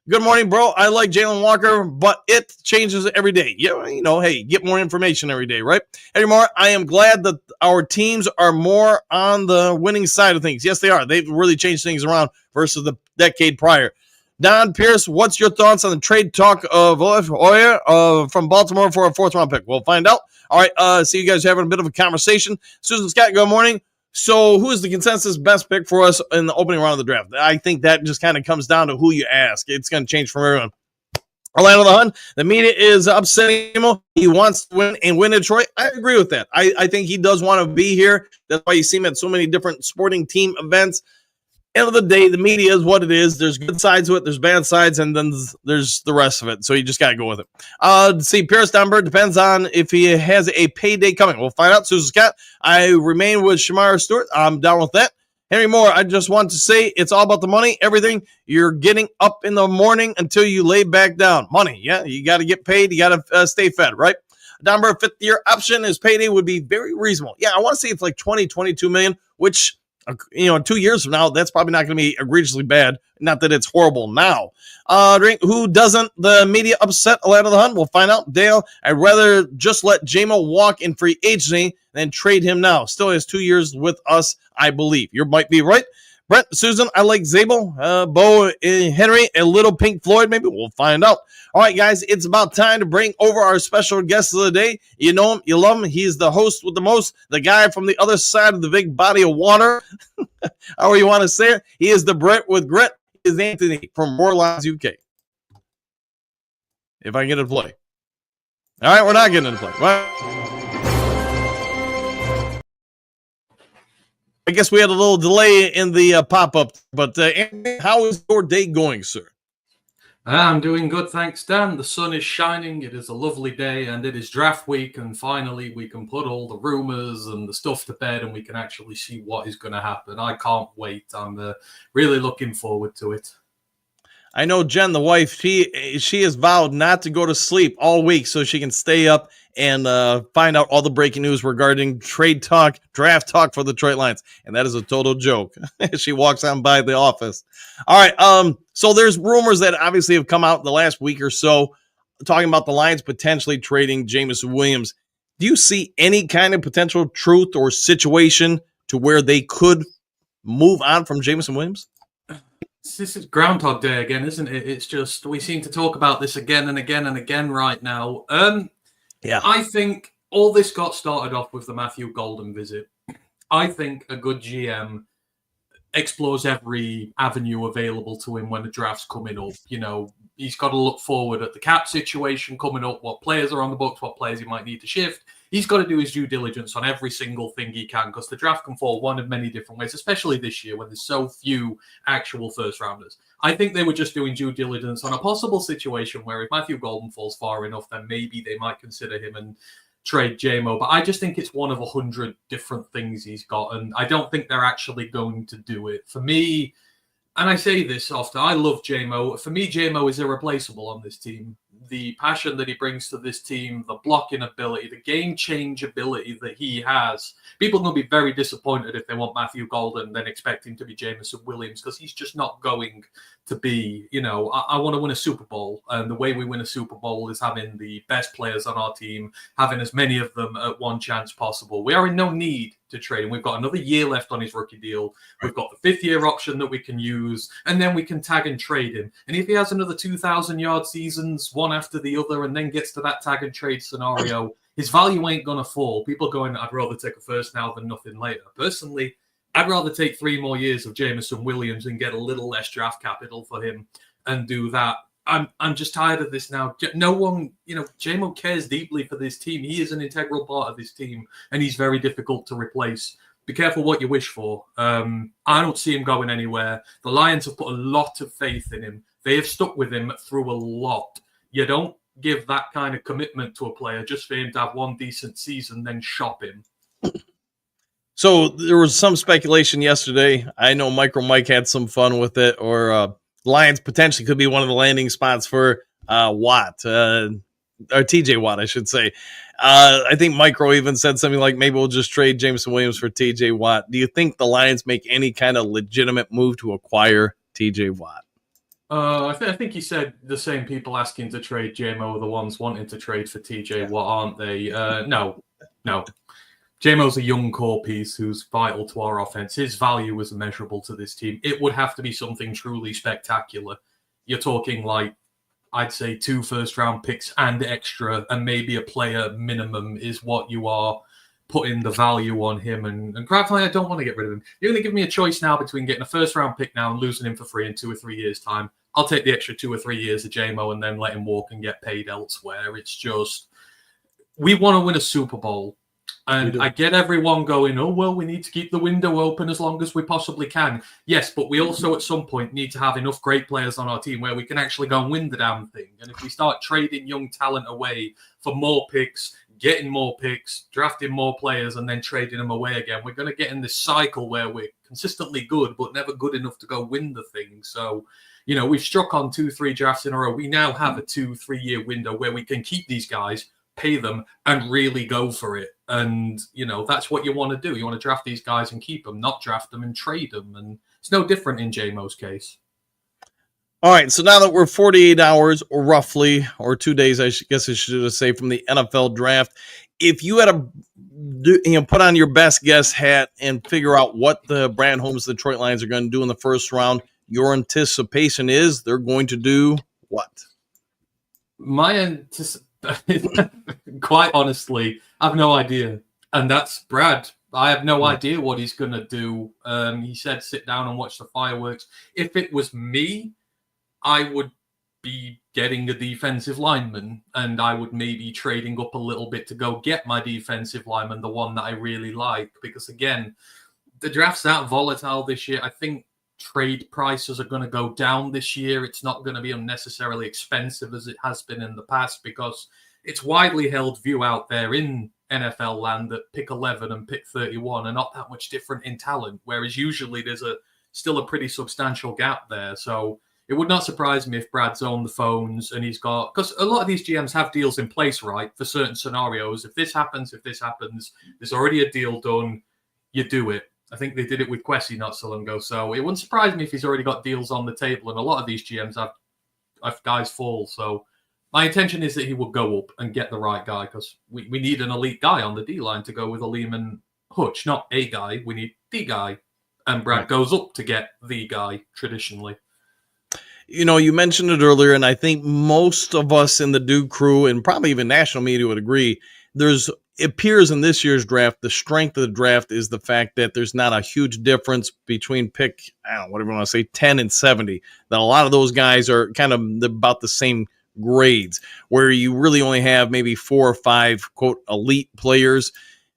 good morning, bro. I like Jalen Walker, but it changes every day. Yeah, hey, get more information every day, right? Anymore, I am glad that our teams are more on the winning side of things. Yes, they are. They've really changed things around versus the decade prior. Don Pierce, what's your thoughts on the trade talk of Oyer from Baltimore for a 4th-round pick? We'll find out. All right, see you guys having a bit of a conversation. Susan Scott, good morning. So who is the consensus best pick for us in the opening round of the draft? I think that just kind of comes down to who you ask. It's going to change from everyone. Orlando the Hun, the media is upsetting him. He wants to win and win in Detroit. I agree with that. I think he does want to be here. That's why you see him at so many different sporting team events. End of the day, the media is what it is. There's good sides to it. There's bad sides, and then there's the rest of it. So you just got to go with it. See, Pierce Dunbar depends on if he has a payday coming. We'll find out. Susan Scott, I remain with Shamar Stewart. I'm down with that. Henry Moore, I just want to say it's all about the money. Everything you're getting up in the morning until you lay back down. Money, yeah. You got to get paid. You got to stay fed, right? Dunbar, 5th-year option, his payday would be very reasonable. Yeah, I want to say it's like 22 million, which 2 years from now, that's probably not going to be egregiously bad. Not that it's horrible now. Who doesn't the media upset Atlanta the Hunt? We'll find out. Dale, I'd rather just let J-Mo walk in free agency than trade him now. Still has 2 years with us, I believe. You might be right. Brent, Susan, I like Zabel, Bo, Henry, and little Pink Floyd. Maybe we'll find out. All right, guys, it's about time to bring over our special guest of the day. You know him, you love him. He's the host with the most, the guy from the other side of the big body of water. However you want to say it. He is the Brett with grit. He is Anthony from Warlines UK. If I get it to play. All right, we're not getting it to play. Well, I guess we had a little delay in the pop-up, but Anthony, how is your day going, sir? I'm doing good, thanks, Dan. The sun is shining. It is a lovely day, and it is draft week, and finally we can put all the rumors and the stuff to bed, and we can actually see what is going to happen. I can't wait. I'm really looking forward to it. I know Jen, the wife, she has vowed not to go to sleep all week so she can stay up and find out all the breaking news regarding trade talk, draft talk for the Detroit Lions. And that is a total joke. She walks on by the office. All right. So there's rumors that obviously have come out in the last week or so talking about the Lions potentially trading Jameson Williams. Do you see any kind of potential truth or situation to where they could move on from Jameson Williams? This is Groundhog Day again, isn't it? It's just, we seem to talk about this again and again and again right now. Yeah. I think all this got started off with the Matthew Golden visit. I think a good GM explores every avenue available to him when the draft's coming up. You know, he's got to look forward at the cap situation coming up, what players are on the books, what players he might need to shift. He's got to do his due diligence on every single thing he can, because the draft can fall one of many different ways, especially this year when there's so few actual first-rounders. I think they were just doing due diligence on a possible situation where if Matthew Golden falls far enough, then maybe they might consider him and trade JMO. But I just think it's one of 100 different things he's got, and I don't think they're actually going to do it. For me, and I say this often, I love JMO. For me, JMO is irreplaceable on this team. The passion that he brings to this team, the blocking ability, the game change ability that he has. People are going to be very disappointed if they want Matthew Golden and then expect him to be Jameson Williams, because he's just not going to be, you know, I want to win a Super Bowl. And the way we win a Super Bowl is having the best players on our team, having as many of them at one chance possible. We are in no need to trade him. We've got another year left on his rookie deal. We've got the fifth-year option that we can use, and then we can tag and trade him. And if he has another 2,000-yard seasons, one after the other, and then gets to that tag and trade scenario, his value ain't going to fall. People are going, I'd rather take a first now than nothing later. Personally, I'd rather take 3 more years of Jameson Williams and get a little less draft capital for him and do that. I'm just tired of this now. No one, you know, JMO cares deeply for this team. He is an integral part of this team, and he's very difficult to replace. Be careful what you wish for. I don't see him going anywhere. The Lions have put a lot of faith in him. They have stuck with him through a lot. You don't give that kind of commitment to a player just for him to have one decent season, then shop him. So there was some speculation yesterday. I know Micro Mike had some fun with it, or Lions potentially could be one of the landing spots for Watt, or TJ Watt, I should say. I think Micro even said something like, maybe we'll just trade Jameson Williams for TJ Watt. Do you think the Lions make any kind of legitimate move to acquire TJ Watt? I think he said the same people asking to trade JMO are the ones wanting to trade for TJ Watt, aren't they? No. JMO's a young core piece who's vital to our offense. His value is immeasurable to this team. It would have to be something truly spectacular. You're talking like, I'd say 2 first-round picks and extra, and maybe a player minimum is what you are putting the value on him. And quite frankly, I don't want to get rid of him. You're going to give me a choice now between getting a first-round pick now and losing him for free in 2 or 3 years' time. I'll take the extra 2 or 3 years of JMO and then let him walk and get paid elsewhere. It's just, we want to win a Super Bowl. And I get everyone going, oh, well, we need to keep the window open as long as we possibly can. Yes, but we also at some point need to have enough great players on our team where we can actually go and win the damn thing. And if we start trading young talent away for more picks, getting more picks, drafting more players, and then trading them away again, we're going to get in this cycle where we're consistently good, but never good enough to go win the thing. So, you know, we've struck on 2-3 drafts in a row. We now have a 2-3 year window where we can keep these guys, pay them, and really go for it. And, you know, that's what you want to do. You want to draft these guys and keep them, not draft them and trade them. And it's no different in JMO's case. All right, so now that we're 48 hours or roughly, or 2 days, I guess I should say, from the NFL draft, if you had to put on your best guess hat and figure out what the Brad Holmes Detroit Lions are going to do in the first round. Your anticipation is they're going to do what? My anticipation, quite honestly, I have no idea. And that's Brad. I have no idea what he's going to do. He said sit down and watch the fireworks. If it was me, I would be getting a defensive lineman, and I would maybe trading up a little bit to go get my defensive lineman, the one that I really like. Because, again, the draft's that volatile this year. I think trade prices are going to go down this year. It's not going to be unnecessarily expensive as it has been in the past, because it's widely held view out there in NFL land that pick 11 and pick 31 are not that much different in talent, whereas usually there's still a pretty substantial gap there. So it would not surprise me if Brad's on the phones and he's got, because a lot of these GMs have deals in place, right, for certain scenarios. If this happens, there's already a deal done, you do it. I think they did it with Kwesi not so long ago. So it wouldn't surprise me if he's already got deals on the table, and a lot of these GMs have guys fall. So my intention is that he will go up and get the right guy, because we need an elite guy on the D-line to go with Aleem and Hutch, not a guy. We need the guy. And Brad goes up to get the guy traditionally. You know, you mentioned it earlier, and I think most of us in the Duke crew and probably even national media would agree, it appears in this year's draft, the strength of the draft is the fact that there's not a huge difference between pick, whatever you want to say, 10 and 70. That a lot of those guys are kind of about the same grades, where you really only have maybe 4 or 5, quote, elite players.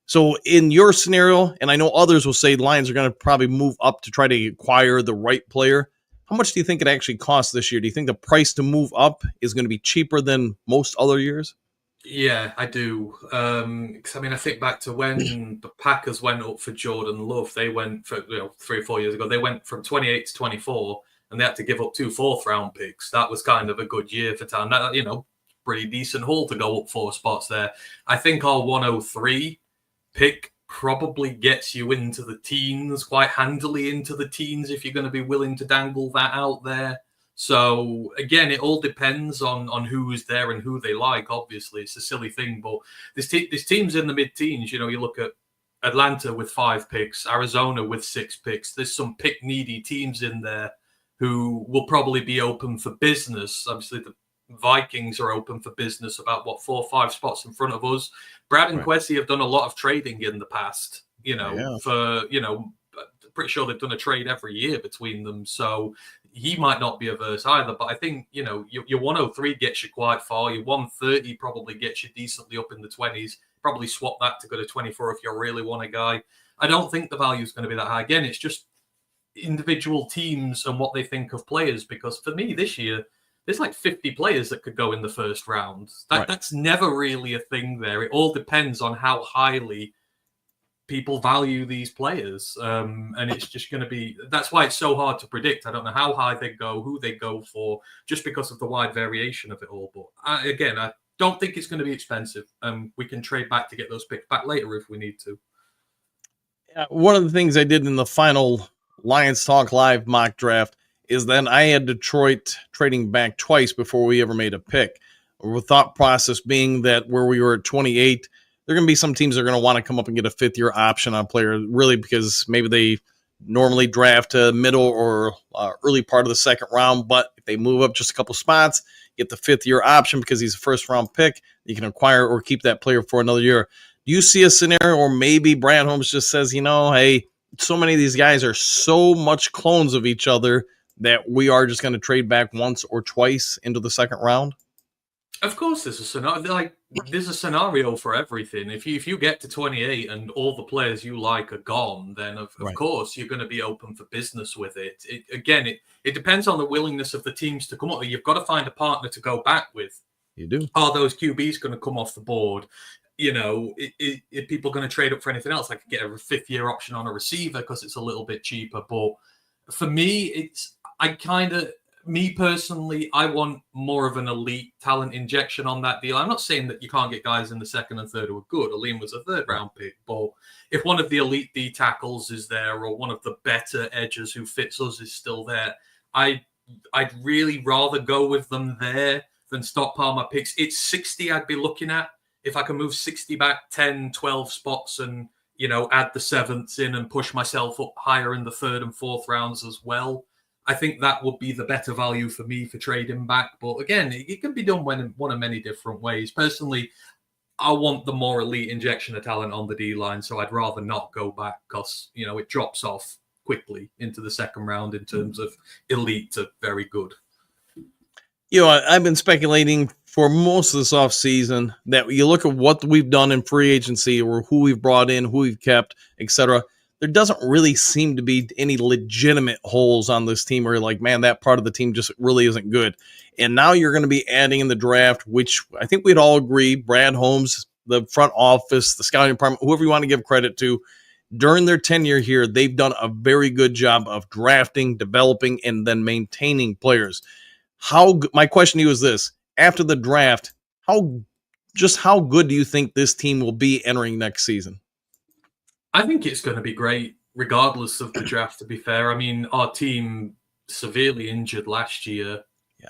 So in your scenario, and I know others will say Lions are going to probably move up to try to acquire the right player. How much do you think it actually costs this year? Do you think the price to move up is going to be cheaper than most other years? Yeah, I do. Because I think back to when the Packers went up for Jordan Love. They went for 3 or 4 years ago. They went from 28 to 24, and they had to give up 2 4th-round picks. That was kind of a good year for town. That, pretty decent haul to go up 4 spots there. I think our 103 pick probably gets you into the teens, quite handily into the teens, if you're going to be willing to dangle that out there. So, again, it all depends on who's there and who they like, obviously. It's a silly thing, but this team's in the mid-teens. You look at Atlanta with 5 picks, Arizona with 6 picks. There's some pick-needy teams in there who will probably be open for business. Obviously, the Vikings are open for business about, 4 or 5 spots in front of us. Brad and Kwesi have done a lot of trading in the past, pretty sure they've done a trade every year between them. So he might not be averse either. But I think, your 103 gets you quite far. Your 130 probably gets you decently up in the 20s. Probably swap that to go to 24 if you really want a guy. I don't think the value is going to be that high. Again, it's just individual teams and what they think of players. Because for me this year, there's like 50 players that could go in the first round. That's never really a thing there. It all depends on how highly people value these players. And it's just going to be, that's why it's so hard to predict. I don't know how high they go, who they go for, just because of the wide variation of it all. But I don't think it's going to be expensive. We can trade back to get those picks back later if we need to. One of the things I did in the final Lions Talk Live mock draft is then I had Detroit trading back twice before we ever made a pick. The thought process being that where we were at 28, there are going to be some teams that are going to want to come up and get a 5th-year option on a player, really because maybe they normally draft a middle or early part of the 2nd round, but if they move up just a couple spots, get the 5th-year option because he's a first-round pick, you can acquire or keep that player for another year. Do you see a scenario where maybe Brad Holmes just says, hey, so many of these guys are so much clones of each other that we are just going to trade back once or twice into the 2nd round? Of course, there's a scenario. There's a scenario for everything. If you get to 28 and all the players you like are gone, then of course you're going to be open for business with it. It depends on the willingness of the teams to come up. You've got to find a partner to go back with. You do. Are those QBs going to come off the board? If people are going to trade up for anything else, I could get a 5th-year option on a receiver because it's a little bit cheaper. But for me, me personally, I want more of an elite talent injection on that deal. I'm not saying that you can't get guys in the 2nd and 3rd who are good. Aleem was a 3rd-round pick. But if one of the elite D tackles is there or one of the better edges who fits us is still there, I'd really rather go with them there than stockpile my picks. It's 60 I'd be looking at if I can move 60 back 10, 12 spots and, add the 7th in and push myself up higher in the 3rd and 4th rounds as well, I think that would be the better value for me for trading back. But again, it can be done one of many different ways. Personally, I want the more elite injection of talent on the D-line, so I'd rather not go back because, it drops off quickly into the 2nd round in terms of elite to very good. I've been speculating for most of this offseason that you look at what we've done in free agency or who we've brought in, who we've kept, etc. There doesn't really seem to be any legitimate holes on this team where you're like, man, that part of the team just really isn't good. And now you're going to be adding in the draft, which I think we'd all agree, Brad Holmes, the front office, the scouting department, whoever you want to give credit to, during their tenure here, they've done a very good job of drafting, developing, and then maintaining players. My question to you is this: after the draft, how good do you think this team will be entering next season? I think it's going to be great, regardless of the draft, to be fair. I mean, our team severely injured last year,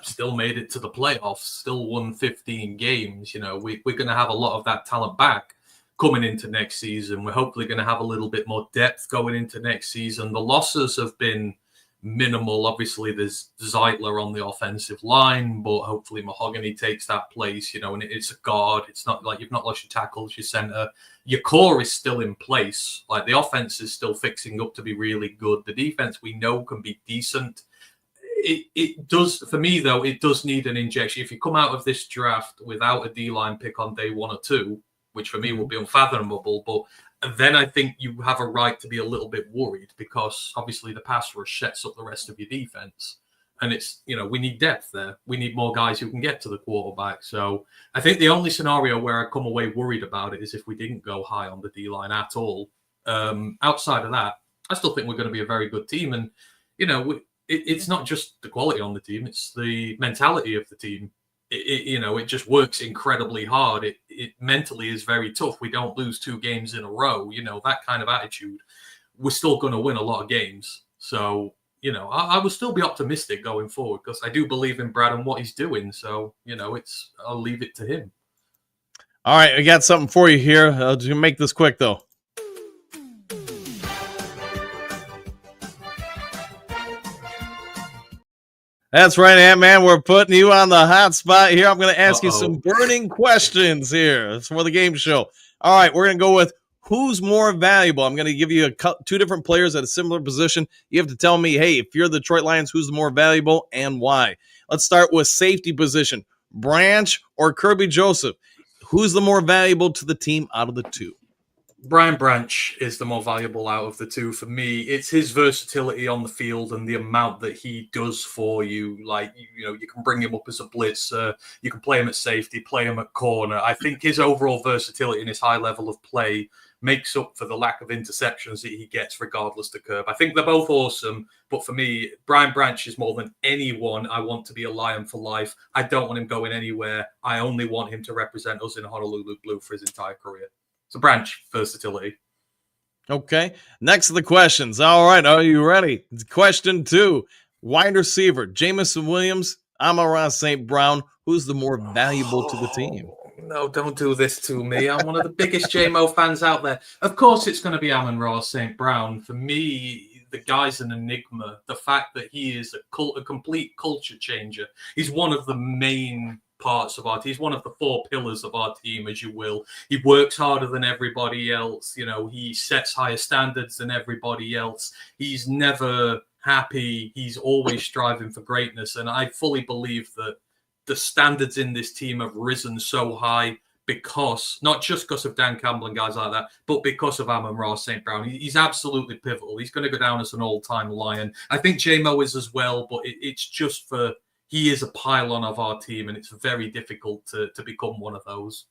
still made it to the playoffs, still won 15 games. We're going to have a lot of that talent back coming into next season. We're hopefully going to have a little bit more depth going into next season. The losses have been minimal. Obviously, there's Zeitler on the offensive line, but hopefully Mahogany takes that place, and it's a guard. It's not like you've not lost your tackles, your center. Your core is still in place. Like, the offense is still fixing up to be really good. The defense we know can be decent. It does, for me, though, it does need an injection. If you come out of this draft without a D-line pick on day 1 or 2, which for me will be unfathomable, but then I think you have a right to be a little bit worried because obviously the pass rush sets up the rest of your defense. And it's, we need depth there. We need more guys who can get to the quarterback. So I think the only scenario where I come away worried about it is if we didn't go high on the D-line at all. Outside of that, I still think we're going to be a very good team. And, it's not just the quality on the team, it's the mentality of the team. It just works incredibly hard. It mentally is very tough. We don't lose 2 games in a row, that kind of attitude. We're still going to win a lot of games. So, I will still be optimistic going forward because I do believe in Brad and what he's doing. So, I'll leave it to him. All right, I got something for you here. I'll just make this quick, though. That's right, Ant-Man. We're putting you on the hot spot here. I'm going to ask you some burning questions here. It's for the game show. All right, we're going to go with who's more valuable. I'm going to give you 2 different players at a similar position. You have to tell me, hey, if you're the Detroit Lions, who's the more valuable and why? Let's start with safety position. Branch or Kirby Joseph? Who's the more valuable to the team out of the 2? Brian Branch is the more valuable out of the 2 for me. It's his versatility on the field and the amount that he does for you. Like, you can bring him up as a blitzer. You can play him at safety, play him at corner. I think his overall versatility and his high level of play makes up for the lack of interceptions that he gets regardless to curve. I think they're both awesome, but for me, Brian Branch is more than anyone. I want to be a Lion for life. I don't want him going anywhere. I only want him to represent us in Honolulu Blue for his entire career. So Branch, versatility. Okay. Next to the questions. All right. Are you ready? Question 2. Wide receiver, Jameison Williams, Amon-Ra St. Brown. Who's the more valuable to the team? No, don't do this to me. I'm one of the biggest JMO fans out there. Of course, it's going to be Amon-Ra St. Brown. For me, the guy's an enigma. The fact that he is a complete culture changer. He's one of the main parts of our team. He's one of the 4 pillars of our team, as you will. He works harder than everybody else. He sets higher standards than everybody else. He's never happy. He's always striving for greatness. And I fully believe that the standards in this team have risen so high because, not just because of Dan Campbell and guys like that, but because of Amon-Ra St. Brown. He's absolutely pivotal. He's going to go down as an all-time Lion. I think J-Mo is as well, but it's just for he is a pylon of our team, and it's very difficult to become one of those.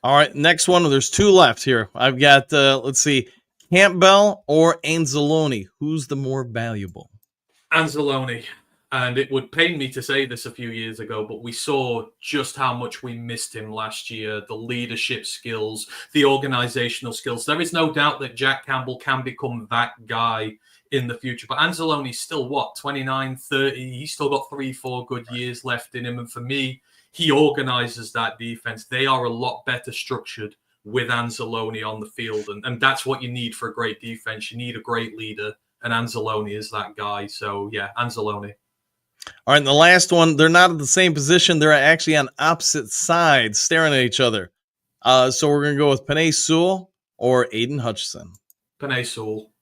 All right, next one. There's 2 left here. I've got, let's see, Campbell or Anzalone. Who's the more valuable? Anzalone. And it would pain me to say this a few years ago, but we saw just how much we missed him last year. The leadership skills, the organizational skills. There is no doubt that Jack Campbell can become that guy in the future. But Anzalone's still, 29, 30? He's still got 3-4 good years left in him. And for me, he organizes that defense. They are a lot better structured with Anzalone on the field, and that's what you need for a great defense. You need a great leader, and Anzalone is that guy. So, yeah, Anzalone. All right, and the last one, they're not at the same position. They're actually on opposite sides, staring at each other. So we're going to go with Penei Sewell or Aiden Hutchinson. Penei Sewell.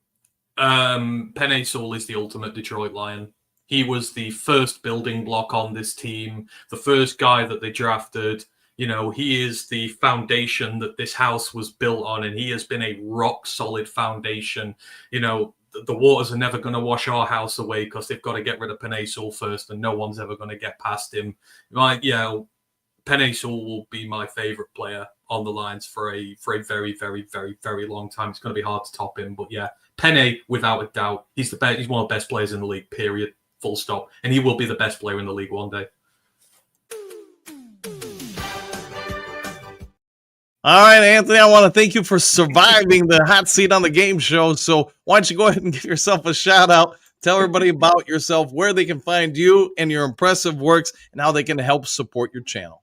Penei Sewell is the ultimate Detroit Lion. He was the first building block on this team, the first guy that they drafted. You know, he is the foundation that this house was built on, and he has been a rock-solid foundation. You know, the waters are never going to wash our house away because they've got to get rid of Penei Sewell first, and no one's ever going to get past him. Like, Penei Sewell will be my favorite player on the Lions for a very, very, very, very long time. It's going to be hard to top him, but yeah, Penei, without a doubt, he's the best. He's one of the best players in the league, period, full stop. And he will be the best player in the league one day. All right, Anthony, I want to thank you for surviving the hot seat on the game show. So why don't you go ahead and give yourself a shout out, tell everybody about yourself, where they can find you and your impressive works, and how they can help support your channel.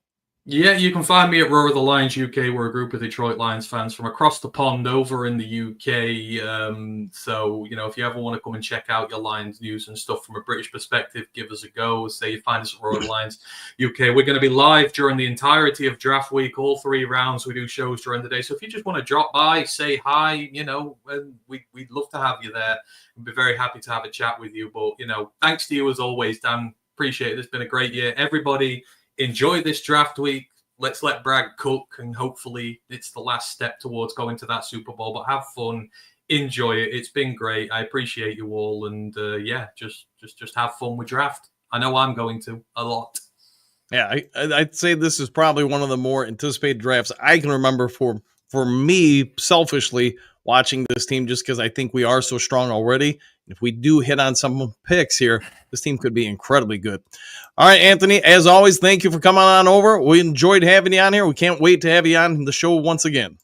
Yeah, you can find me at Roar of the Lions UK. We're a group of Detroit Lions fans from across the pond over in the UK. So, you know, if you ever want to come and check out your Lions news and stuff from a British perspective, give us a go. Say you find us at Roar of the Lions UK. We're going to be live during the entirety of draft week, all 3 rounds. We do shows during the day. So if you just want to drop by, say hi, you know, we'd love to have you there. We'd be very happy to have a chat with you. But, you know, thanks to you as always, Dan. Appreciate it. It's been a great year. Everybody, enjoy this draft week. Let's let Bragg cook, and hopefully it's the last step towards going to that Super Bowl. But have fun, enjoy it. It's been great. I appreciate you all, and just have fun with draft. I know I'm going to a lot. Yeah, I'd say this is probably one of the more anticipated drafts I can remember for me, selfishly, watching this team, just because I think we are so strong already. If we do hit on some picks here, this team could be incredibly good. All right, Anthony, as always, thank you for coming on over. We enjoyed having you on here. We can't wait to have you on the show once again.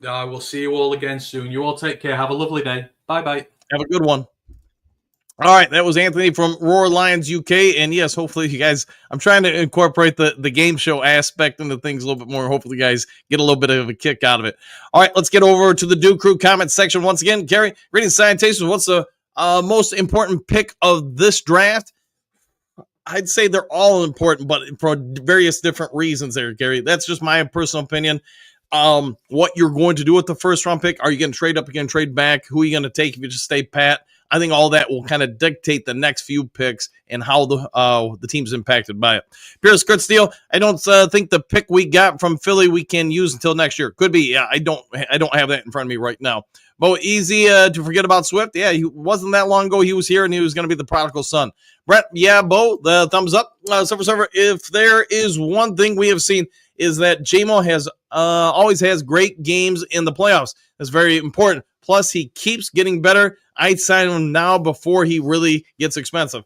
I will see you all again soon. You all take care. Have a lovely day. Bye-bye. Have a good one. All right, that was Anthony from Roar Lions UK. And yes, hopefully you guys, I'm trying to incorporate the game show aspect into things a little bit more. Hopefully you guys get a little bit of a kick out of it. All right, let's get over to the Duke Crew comment section once again. Gary, reading salutations, what's the most important pick of this draft? I'd say they're all important, but for various different reasons there, Gary. That's just my personal opinion. What you're going to do with the first round pick. Are you going to trade up? Are you going to trade back? Who are you going to take if you just stay pat? I think all that will kind of dictate the next few picks and how the team's impacted by it. Pierce Kurt Steele, I don't think the pick we got from Philly we can use until next year. Could be. Yeah, I don't have that in front of me right now. But easy to forget about Swift. Yeah, he wasn't that long ago. He was here and he was going to be the prodigal son. Brett, yeah, Bo, the thumbs up. Server. If there is one thing we have seen is that J-Mo has always has great games in the playoffs. That's very important. Plus, he keeps getting better. I'd sign him now before he really gets expensive.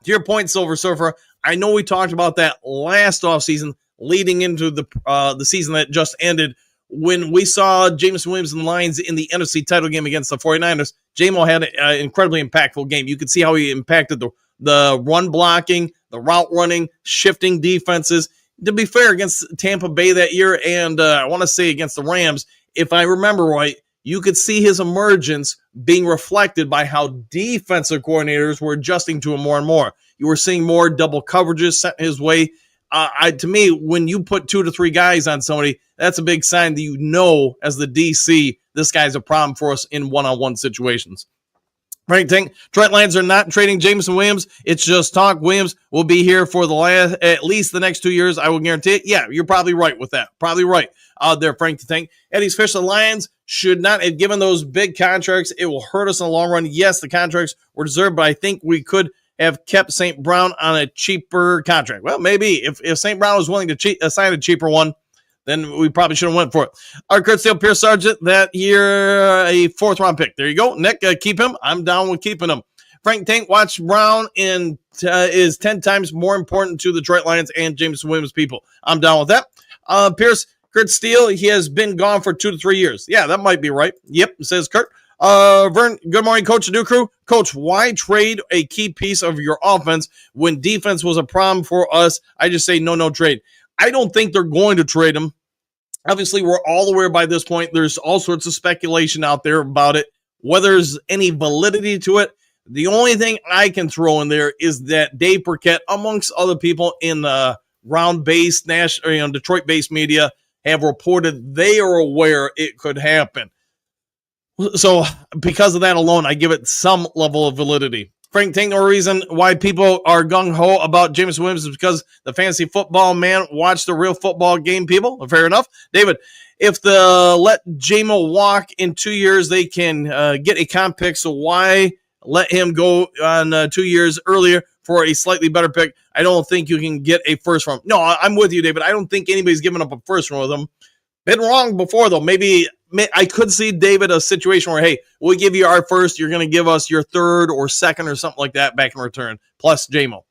To your point, Silver Surfer, I know we talked about that last offseason leading into the season that just ended. When we saw Jameson Williams and the Lions in the NFC title game against the 49ers, J-Mo had an incredibly impactful game. You could see how he impacted the run blocking, the route running, shifting defenses. To be fair, against Tampa Bay that year, and I want to say against the Rams, if I remember right, you could see his emergence being reflected by how defensive coordinators were adjusting to him more and more. You were seeing more double coverages sent his way. To me, when you put 2 to 3 guys on somebody, that's a big sign that you know, as the DC, this guy's a problem for us in one-on-one situations. Frank Tank, Detroit Lions are not trading Jameson Williams. It's just talk. Williams will be here for at least the next 2 years. I will guarantee it. Yeah, you're probably right with that. Probably right there, Frank Tank. Eddie's Fish, the Lions should not have given those big contracts. It will hurt us in the long run. Yes, the contracts were deserved, but I think we could have kept St. Brown on a cheaper contract. Well, maybe if St. Brown was willing to sign a cheaper one, then we probably should have went for it. Our Kurt Steele, Pierce Sargent, that year, a 4th-round pick. There you go. Nick, keep him. I'm down with keeping him. Frank Tank, Watch Brown is 10 times more important to the Detroit Lions and Jameson Williams people. I'm down with that. Pierce, Kurt Steele, he has been gone for 2 to 3 years. Yeah, that might be right. Yep, says Kurt. Vern, good morning, Coach New Crew. Coach, why trade a key piece of your offense when defense was a problem for us? I just say no trade. I don't think they're going to trade him. Obviously, we're all aware by this point. There's all sorts of speculation out there about it. Whether there's any validity to it, the only thing I can throw in there is that Dave Burkett, amongst other people in round-based, national, Detroit-based media, have reported they are aware it could happen. So because of that alone, I give it some level of validity. Frank, think no reason why people are gung-ho about Jameson Williams is because the fantasy football man watched the real football game, people. Fair enough. David, if the let JMO walk in 2 years, they can get a comp pick, so why let him go on 2 years earlier for a slightly better pick? I don't think you can get a first from him. No, I'm with you, David. I don't think anybody's giving up a first from him. Been wrong before, though. Maybe I could see, David, a situation where, hey, we'll give you our first. You're going to give us your third or second or something like that back in return, plus JMO.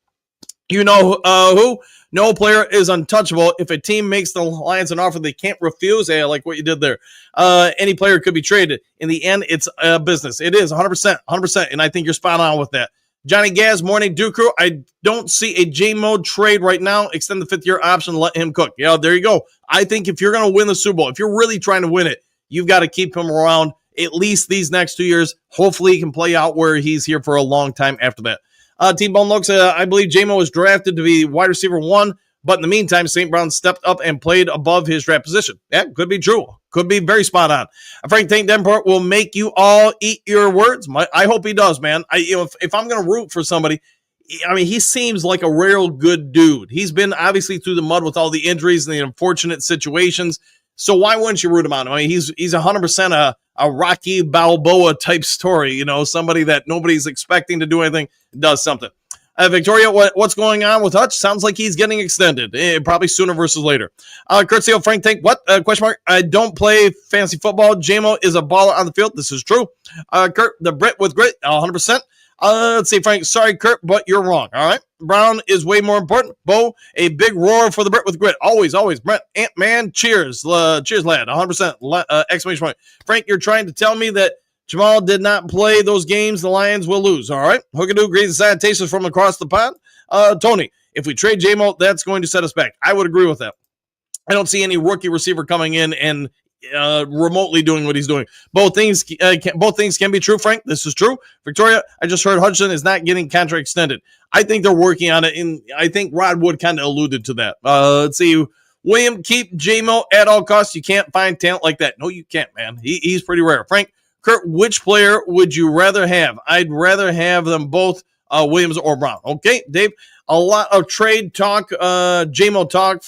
You know who? No player is untouchable. If a team makes the Lions an offer they can't refuse, hey, I like what you did there. Any player could be traded. In the end, it's a business. It is 100%, and I think you're spot on with that. Johnny Gaz, morning, Duke Crew. I don't see a J-Mo trade right now. Extend the fifth-year option and let him cook. Yeah, there you go. I think if you're going to win the Super Bowl, if you're really trying to win it, you've got to keep him around at least these next 2 years. Hopefully he can play out where he's here for a long time after that. T-Bone looks, I believe J-Mo was drafted to be wide receiver 1, but in the meantime, St. Brown stepped up and played above his draft position. Yeah, could be true. Could be very spot on. Frank Tank Denport will make you all eat your words. I hope he does, man. If I'm going to root for somebody, I mean, he seems like a real good dude. He's been obviously through the mud with all the injuries and the unfortunate situations. So why wouldn't you root him on? I mean, he's 100% a Rocky Balboa type story, somebody that nobody's expecting to do anything, does something. Victoria, what's going on with Hutch? Sounds like he's getting extended, probably sooner versus later. Kurt Steele, Frank, think what? Question mark. I don't play fantasy football. JMO is a baller on the field. This is true. Kurt, the Brit with grit, 100%. Let's see, Frank. Sorry, Kurt, but you're wrong. All right. Brown is way more important. Bo, a big roar for the Brit with grit. Always. Brent, Ant-Man, cheers. Cheers, lad. 100%. Exclamation point. Frank, you're trying to tell me that Jamal did not play those games. The Lions will lose. All right. Hookadoo, greens and salutations from across the pond. Tony, if we trade J-Mo, that's going to set us back. I would agree with that. I don't see any rookie receiver coming in and remotely doing what he's doing. Both things can be true, Frank. This is true. Victoria, I just heard Hudson is not getting contract extended. I think they're working on it, and I think Rod Wood kind of alluded to that. Let's see. William, keep J-Mo at all costs. You can't find talent like that. No, you can't, man. He's pretty rare. Frank, Kurt, which player would you rather have? I'd rather have them both, Williams or Brown. Okay, Dave, a lot of trade talk, J-Mo talk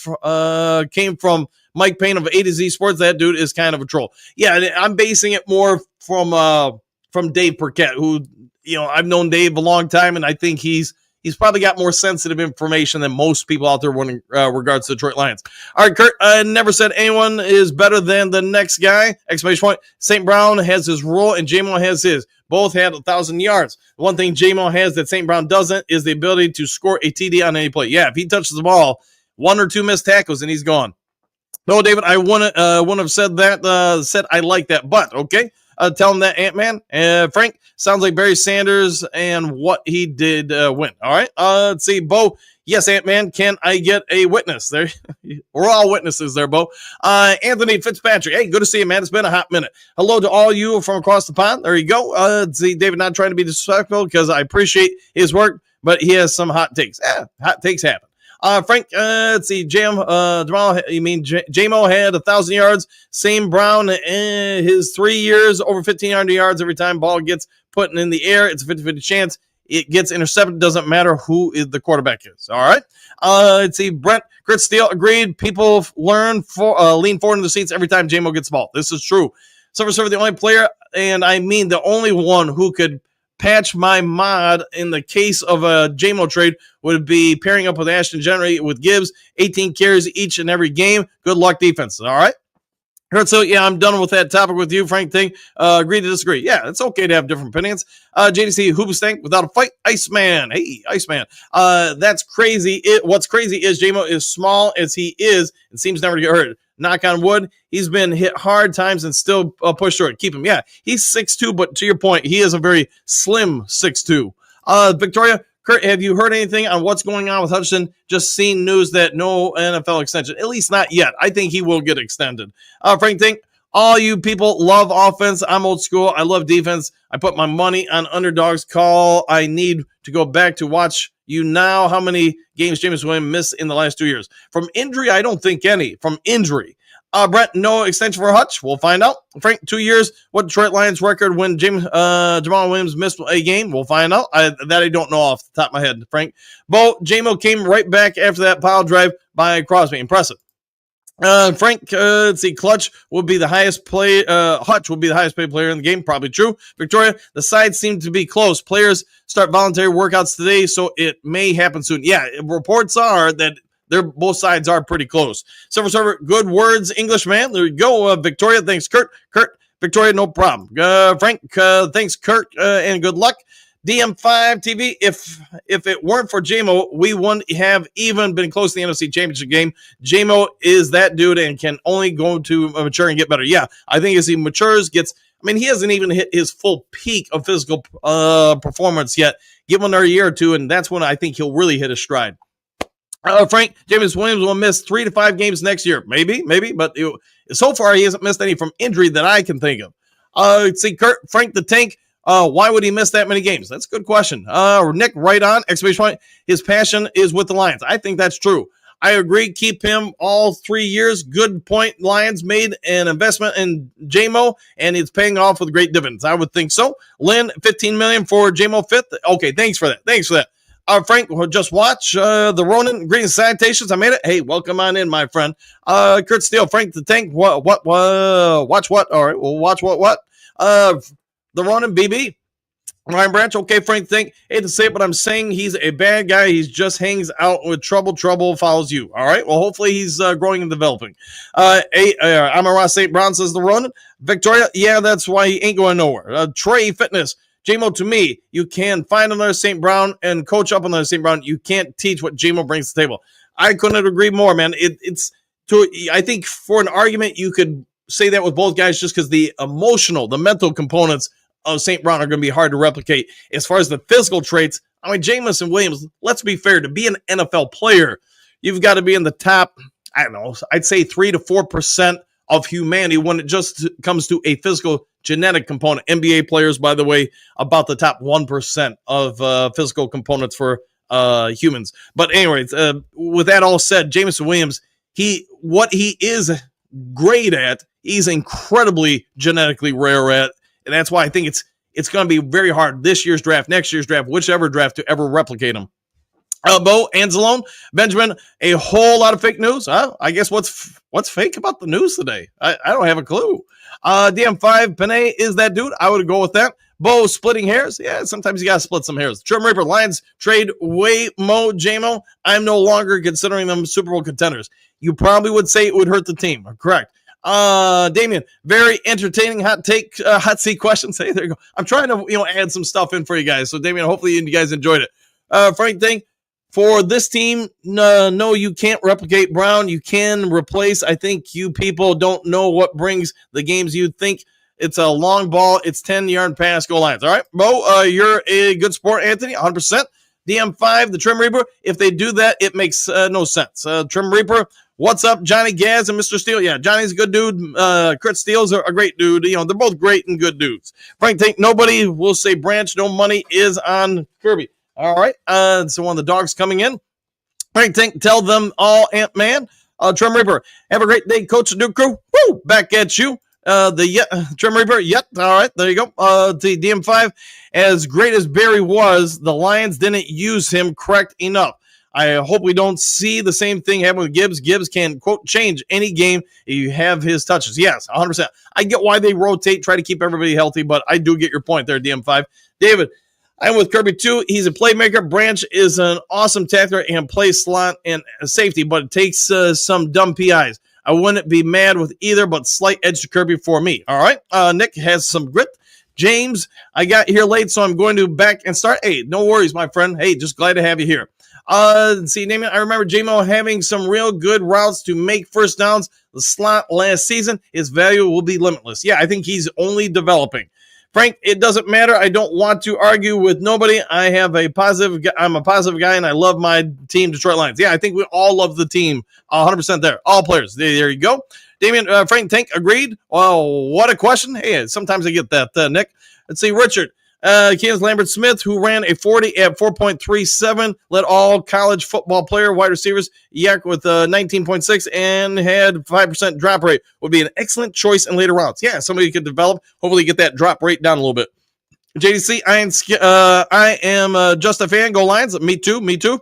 came from Mike Payne of A to Z Sports. That dude is kind of a troll. Yeah, I'm basing it more from Dave Burkett, who, I've known Dave a long time, and I think he's probably got more sensitive information than most people out there when regards to Detroit Lions. All right, Kurt, I never said anyone is better than the next guy. Exclamation point. St. Brown has his role, and J-Mo has his. Both had 1,000 yards. The one thing J-Mo has that St. Brown doesn't is the ability to score a TD on any play. Yeah, if he touches the ball, 1 or 2 missed tackles, and he's gone. No, David, I wouldn't have said that. Said I like that, but okay. Tell him that, Ant-Man. Frank, sounds like Barry Sanders and what he did win. All right. Let's see, Bo. Yes, Ant-Man. Can I get a witness? There, we're all witnesses there, Bo. Anthony Fitzpatrick. Hey, good to see you, man. It's been a hot minute. Hello to all you from across the pond. There you go. Let's see, David, not trying to be disrespectful because I appreciate his work, but he has some hot takes. Hot takes happen. Frank, let's see, Jamal, you mean J-Mo had 1,000 yards. Same Brown, his 3 years, over 1,500 yards every time ball gets put in the air. It's a 50-50 chance. It gets intercepted. Doesn't matter who the quarterback is. All right. Let's see, Brent, Kurt Steele, agreed. People lean forward in the seats every time J-Mo gets the ball. This is true. Server, the only player, and I mean the only one who could patch my mod in the case of a J-Mo trade would be pairing up with Ashton Generate with Gibbs, 18 carries each and every game. Good luck defense. All right. So, yeah, I'm done with that topic with you, Frank Thing. Agree to disagree. Yeah, it's okay to have different opinions. JDC Hoobastank without a fight. Iceman. Hey, Iceman. That's crazy. What's crazy is J-Mo is small as he is and seems never to get hurt. knock on wood, he's been hit hard times and still pushed through it. Keep him. Yeah, he's 6'2", but to your point, he is a very slim 6'2". Victoria, Kurt, have you heard anything on what's going on with Hutchinson? Just seen news that no NFL extension, at least not yet. I think he will get extended. Frank, think all you people love offense. I'm old school. I love defense. I put my money on underdogs. Call. I need to go back to watch you now. How many games Jameson Williams missed in the last 2 years? From injury, I don't think any. From injury. Brent, no extension for Hutch. We'll find out. Frank, 2 years. What Detroit Lions record when Jamal Williams missed a game? We'll find out. That I don't know off the top of my head, Frank. Bo, J-Mo came right back after that pile drive by Crosby. Impressive. Frank, let's see. Hutch will be the highest paid player in the game. Probably true. Victoria, the sides seem to be close. Players start voluntary workouts today, so it may happen soon. Yeah, reports are that both sides are pretty close. Silver Server, good words, English man. There you go. Victoria, thanks, Kurt. Victoria, no problem. Frank, thanks, Kurt, and good luck. DM5 TV, if it weren't for JMO, we wouldn't have even been close to the NFC Championship game. JMO is that dude and can only go to mature and get better. Yeah, I think as he matures, he hasn't even hit his full peak of physical performance yet. Give him another year or two, and that's when I think he'll really hit his stride. Frank, Jameson Williams will miss 3 to 5 games next year. Maybe, but so far he hasn't missed any from injury that I can think of. Let's see, Frank the Tank, why would he miss that many games? That's a good question. Nick, right on, exclamation point. His passion is with the Lions. I think that's true. I agree. Keep him all 3 years. Good point. Lions made an investment in JMO, and it's paying off with great dividends. I would think so. Lynn, $15 million for JMO fifth. Okay, thanks for that. Frank, just watch the Ronin. Greetings, salutations. I made it. Hey, welcome on in, my friend. Kurt Steele, Frank the Tank. Watch what? All right, we'll watch what? The Ronin BB. Ryan Branch, okay, Frank Think. Hate to say it, but I'm saying he's a bad guy. He just hangs out with trouble follows you. All right, well, hopefully he's growing and developing. I'm a Ross St. Brown, says the Ronin. Victoria, yeah, that's why he ain't going nowhere. Trey Fitness, JMO, to me, you can find another St. Brown and coach up another St. Brown. You can't teach what JMO brings to the table. I couldn't agree more, man. I think for an argument, you could say that with both guys just because the mental components of St. Brown are going to be hard to replicate. As far as the physical traits, Jameson Williams, let's be fair, to be an NFL player, you've got to be in the top, I don't know, I'd say 3 to 4% of humanity when it just comes to a physical genetic component. NBA players, by the way, about the top 1% of physical components for humans. But anyways, with that all said, Jameson Williams, what he is great at, he's incredibly genetically rare at. And that's why I think it's going to be very hard this year's draft, next year's draft, whichever draft to ever replicate him. Bo Anzalone, Benjamin, a whole lot of fake news. I guess what's fake about the news today? I don't have a clue. DM5, Panay is that dude. I would go with that. Bo splitting hairs. Yeah, sometimes you got to split some hairs. Trim Reaper, Lions trade Waymo, JMO. I'm no longer considering them Super Bowl contenders. You probably would say it would hurt the team. Correct. Damien, very entertaining hot seat questions. Hey, there you go. I'm trying to add some stuff in for you guys. So Damien, hopefully you guys enjoyed it. Frank, thing for this team, no, you can't replicate Brown. You can replace. I think you people don't know what brings the games. You think it's a long ball. It's 10-yard pass. Go Lions. All right, Bo, you're a good sport, Anthony. 100%. DM5, the Trim Reaper. If they do that, it makes no sense. Trim Reaper. What's up, Johnny Gaz and Mr. Steele? Yeah, Johnny's a good dude. Kurt Steele's a great dude. They're both great and good dudes. Frank, think nobody will say Branch, no money is on Kirby. All right. So one of the dogs coming in. Frank, think tell them all, Ant-Man. Trim Reaper, have a great day, Coach Duke Crew. Woo, back at you. Trim Reaper, yep. All right, there you go. The DM5, as great as Barry was, the Lions didn't use him correct enough. I hope we don't see the same thing happen with Gibbs. Gibbs can, quote, change any game if you have his touches. Yes, 100%. I get why they rotate, try to keep everybody healthy, but I do get your point there, DM5. David, I'm with Kirby, too. He's a playmaker. Branch is an awesome tackler and play slot and safety, but it takes some dumb PIs. I wouldn't be mad with either, but slight edge to Kirby for me. All right. Nick has some grit. James, I got here late, so I'm going to back and start. Hey, no worries, my friend. Hey, just glad to have you here. See, Damien, I remember J-Mo having some real good routes to make first downs. The slot last season, his value will be limitless. Yeah, I think he's only developing. Frank, it doesn't matter. I don't want to argue with nobody. I'm a positive guy, and I love my team, Detroit Lions. Yeah, I think we all love the team 100% there. All players. There you go. Damien, Frank, Tank, agreed. Well, what a question. Hey, sometimes I get that, Nick. Let's see, Richard. Kansas Lambert Smith, who ran a 40 at 4.37, led all college football player wide receivers yak with 19.6 and had 5% drop rate, would be an excellent choice in later rounds. Yeah, somebody could develop, hopefully get that drop rate down a little bit. JDC, I am just a fan. Go Lions. Me too.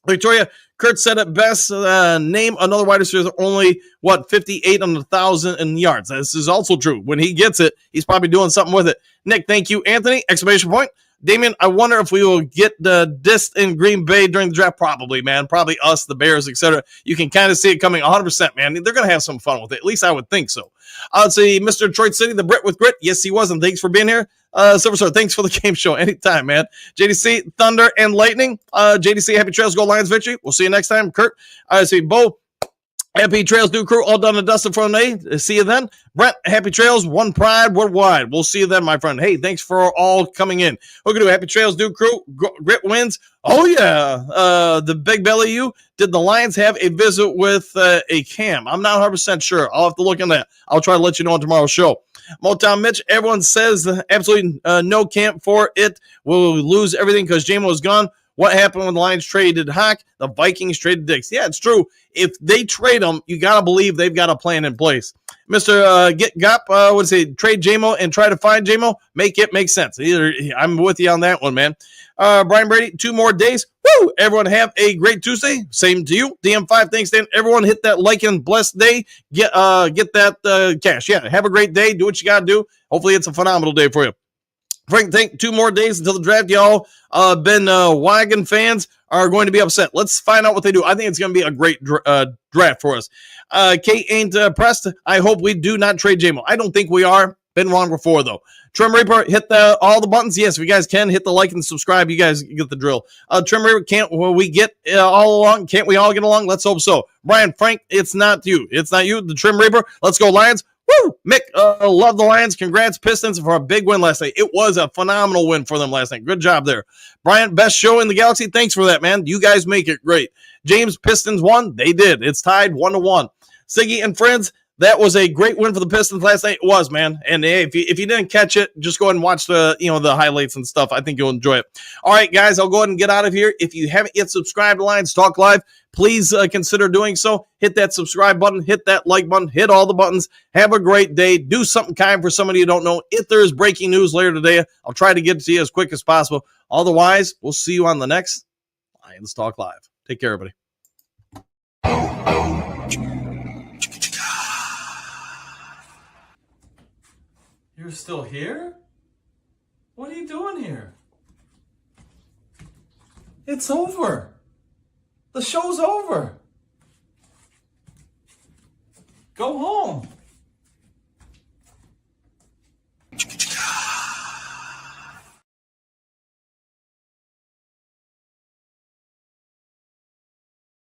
Victoria, Kurt said it best. Name another wide receiver only, 58 on 1,000 in yards. This is also true. When he gets it, he's probably doing something with it. Nick, thank you. Anthony, exclamation point. Damien, I wonder if we will get dissed in Green Bay during the draft. Probably, man. Probably us, the Bears, etc. You can kind of see it coming 100%, man. They're going to have some fun with it. At least I would think so. I'd say Mr. Detroit City, the Brit with grit. Yes, he was, and thanks for being here. Silver Star, thanks for the game show. Anytime, man. JDC, Thunder and Lightning. JDC, happy trails, go Lions victory. We'll see you next time. Kurt, I see Bo. Happy trails, new crew, all done and dusted for the See you then. Brent, happy trails, one pride worldwide. We'll see you then, my friend. Hey, thanks for all coming in. We're going to do happy trails, new crew, grit wins. Oh, yeah. The big belly you. Did the Lions have a visit with a cam? I'm not 100% sure. I'll have to look in that. I'll try to let you know on tomorrow's show. Motown Mitch, everyone says absolutely no camp for it. We'll lose everything because J-Mo is gone. What happened when the Lions traded Hawk? The Vikings traded Dix. Yeah, it's true. If they trade them, you got to believe they've got a plan in place. Mr. Get Gop, would say trade J-Mo and try to find J-Mo. Make it make sense. I'm with you on that one, man. Brian Brady, 2 more days. Woo! Everyone have a great Tuesday. Same to you. DM5, thanks, Dan. Everyone hit that like and blessed day. Get that cash. Yeah, have a great day. Do what you got to do. Hopefully it's a phenomenal day for you. Frank, think 2 more days until the draft. Y'all been wagon fans are going to be upset. Let's find out what they do. I think it's going to be a great draft for us. Kate ain't pressed. I hope we do not trade J-Mo. I don't think we are. Been wrong before, though. Trim Reaper, hit all the buttons. Yes, if you guys can, hit the like and subscribe. You guys get the drill. Trim Reaper, can't we get all along? Can't we all get along? Let's hope so. Brian, Frank, it's not you. It's not you, the Trim Reaper. Let's go, Lions. Woo! Mick, love the Lions. Congrats, Pistons, for a big win last night. It was a phenomenal win for them last night. Good job there. Brian, best show in the galaxy. Thanks for that, man. You guys make it great. James, Pistons won. They did. It's tied 1-1. Siggy and friends, that was a great win for the Pistons last night. It was, man. And hey, if you didn't catch it, just go ahead and watch the highlights and stuff. I think you'll enjoy it. All right, guys, I'll go ahead and get out of here. If you haven't yet subscribed to Lions Talk Live, please consider doing so. Hit that subscribe button, hit that like button, hit all the buttons. Have a great day. Do something kind for somebody you don't know. If there is breaking news later today, I'll try to get it to you as quick as possible. Otherwise, we'll see you on the next Lions Talk Live. Take care, everybody. You're still here? What are you doing here? It's over. The show's over. Go home.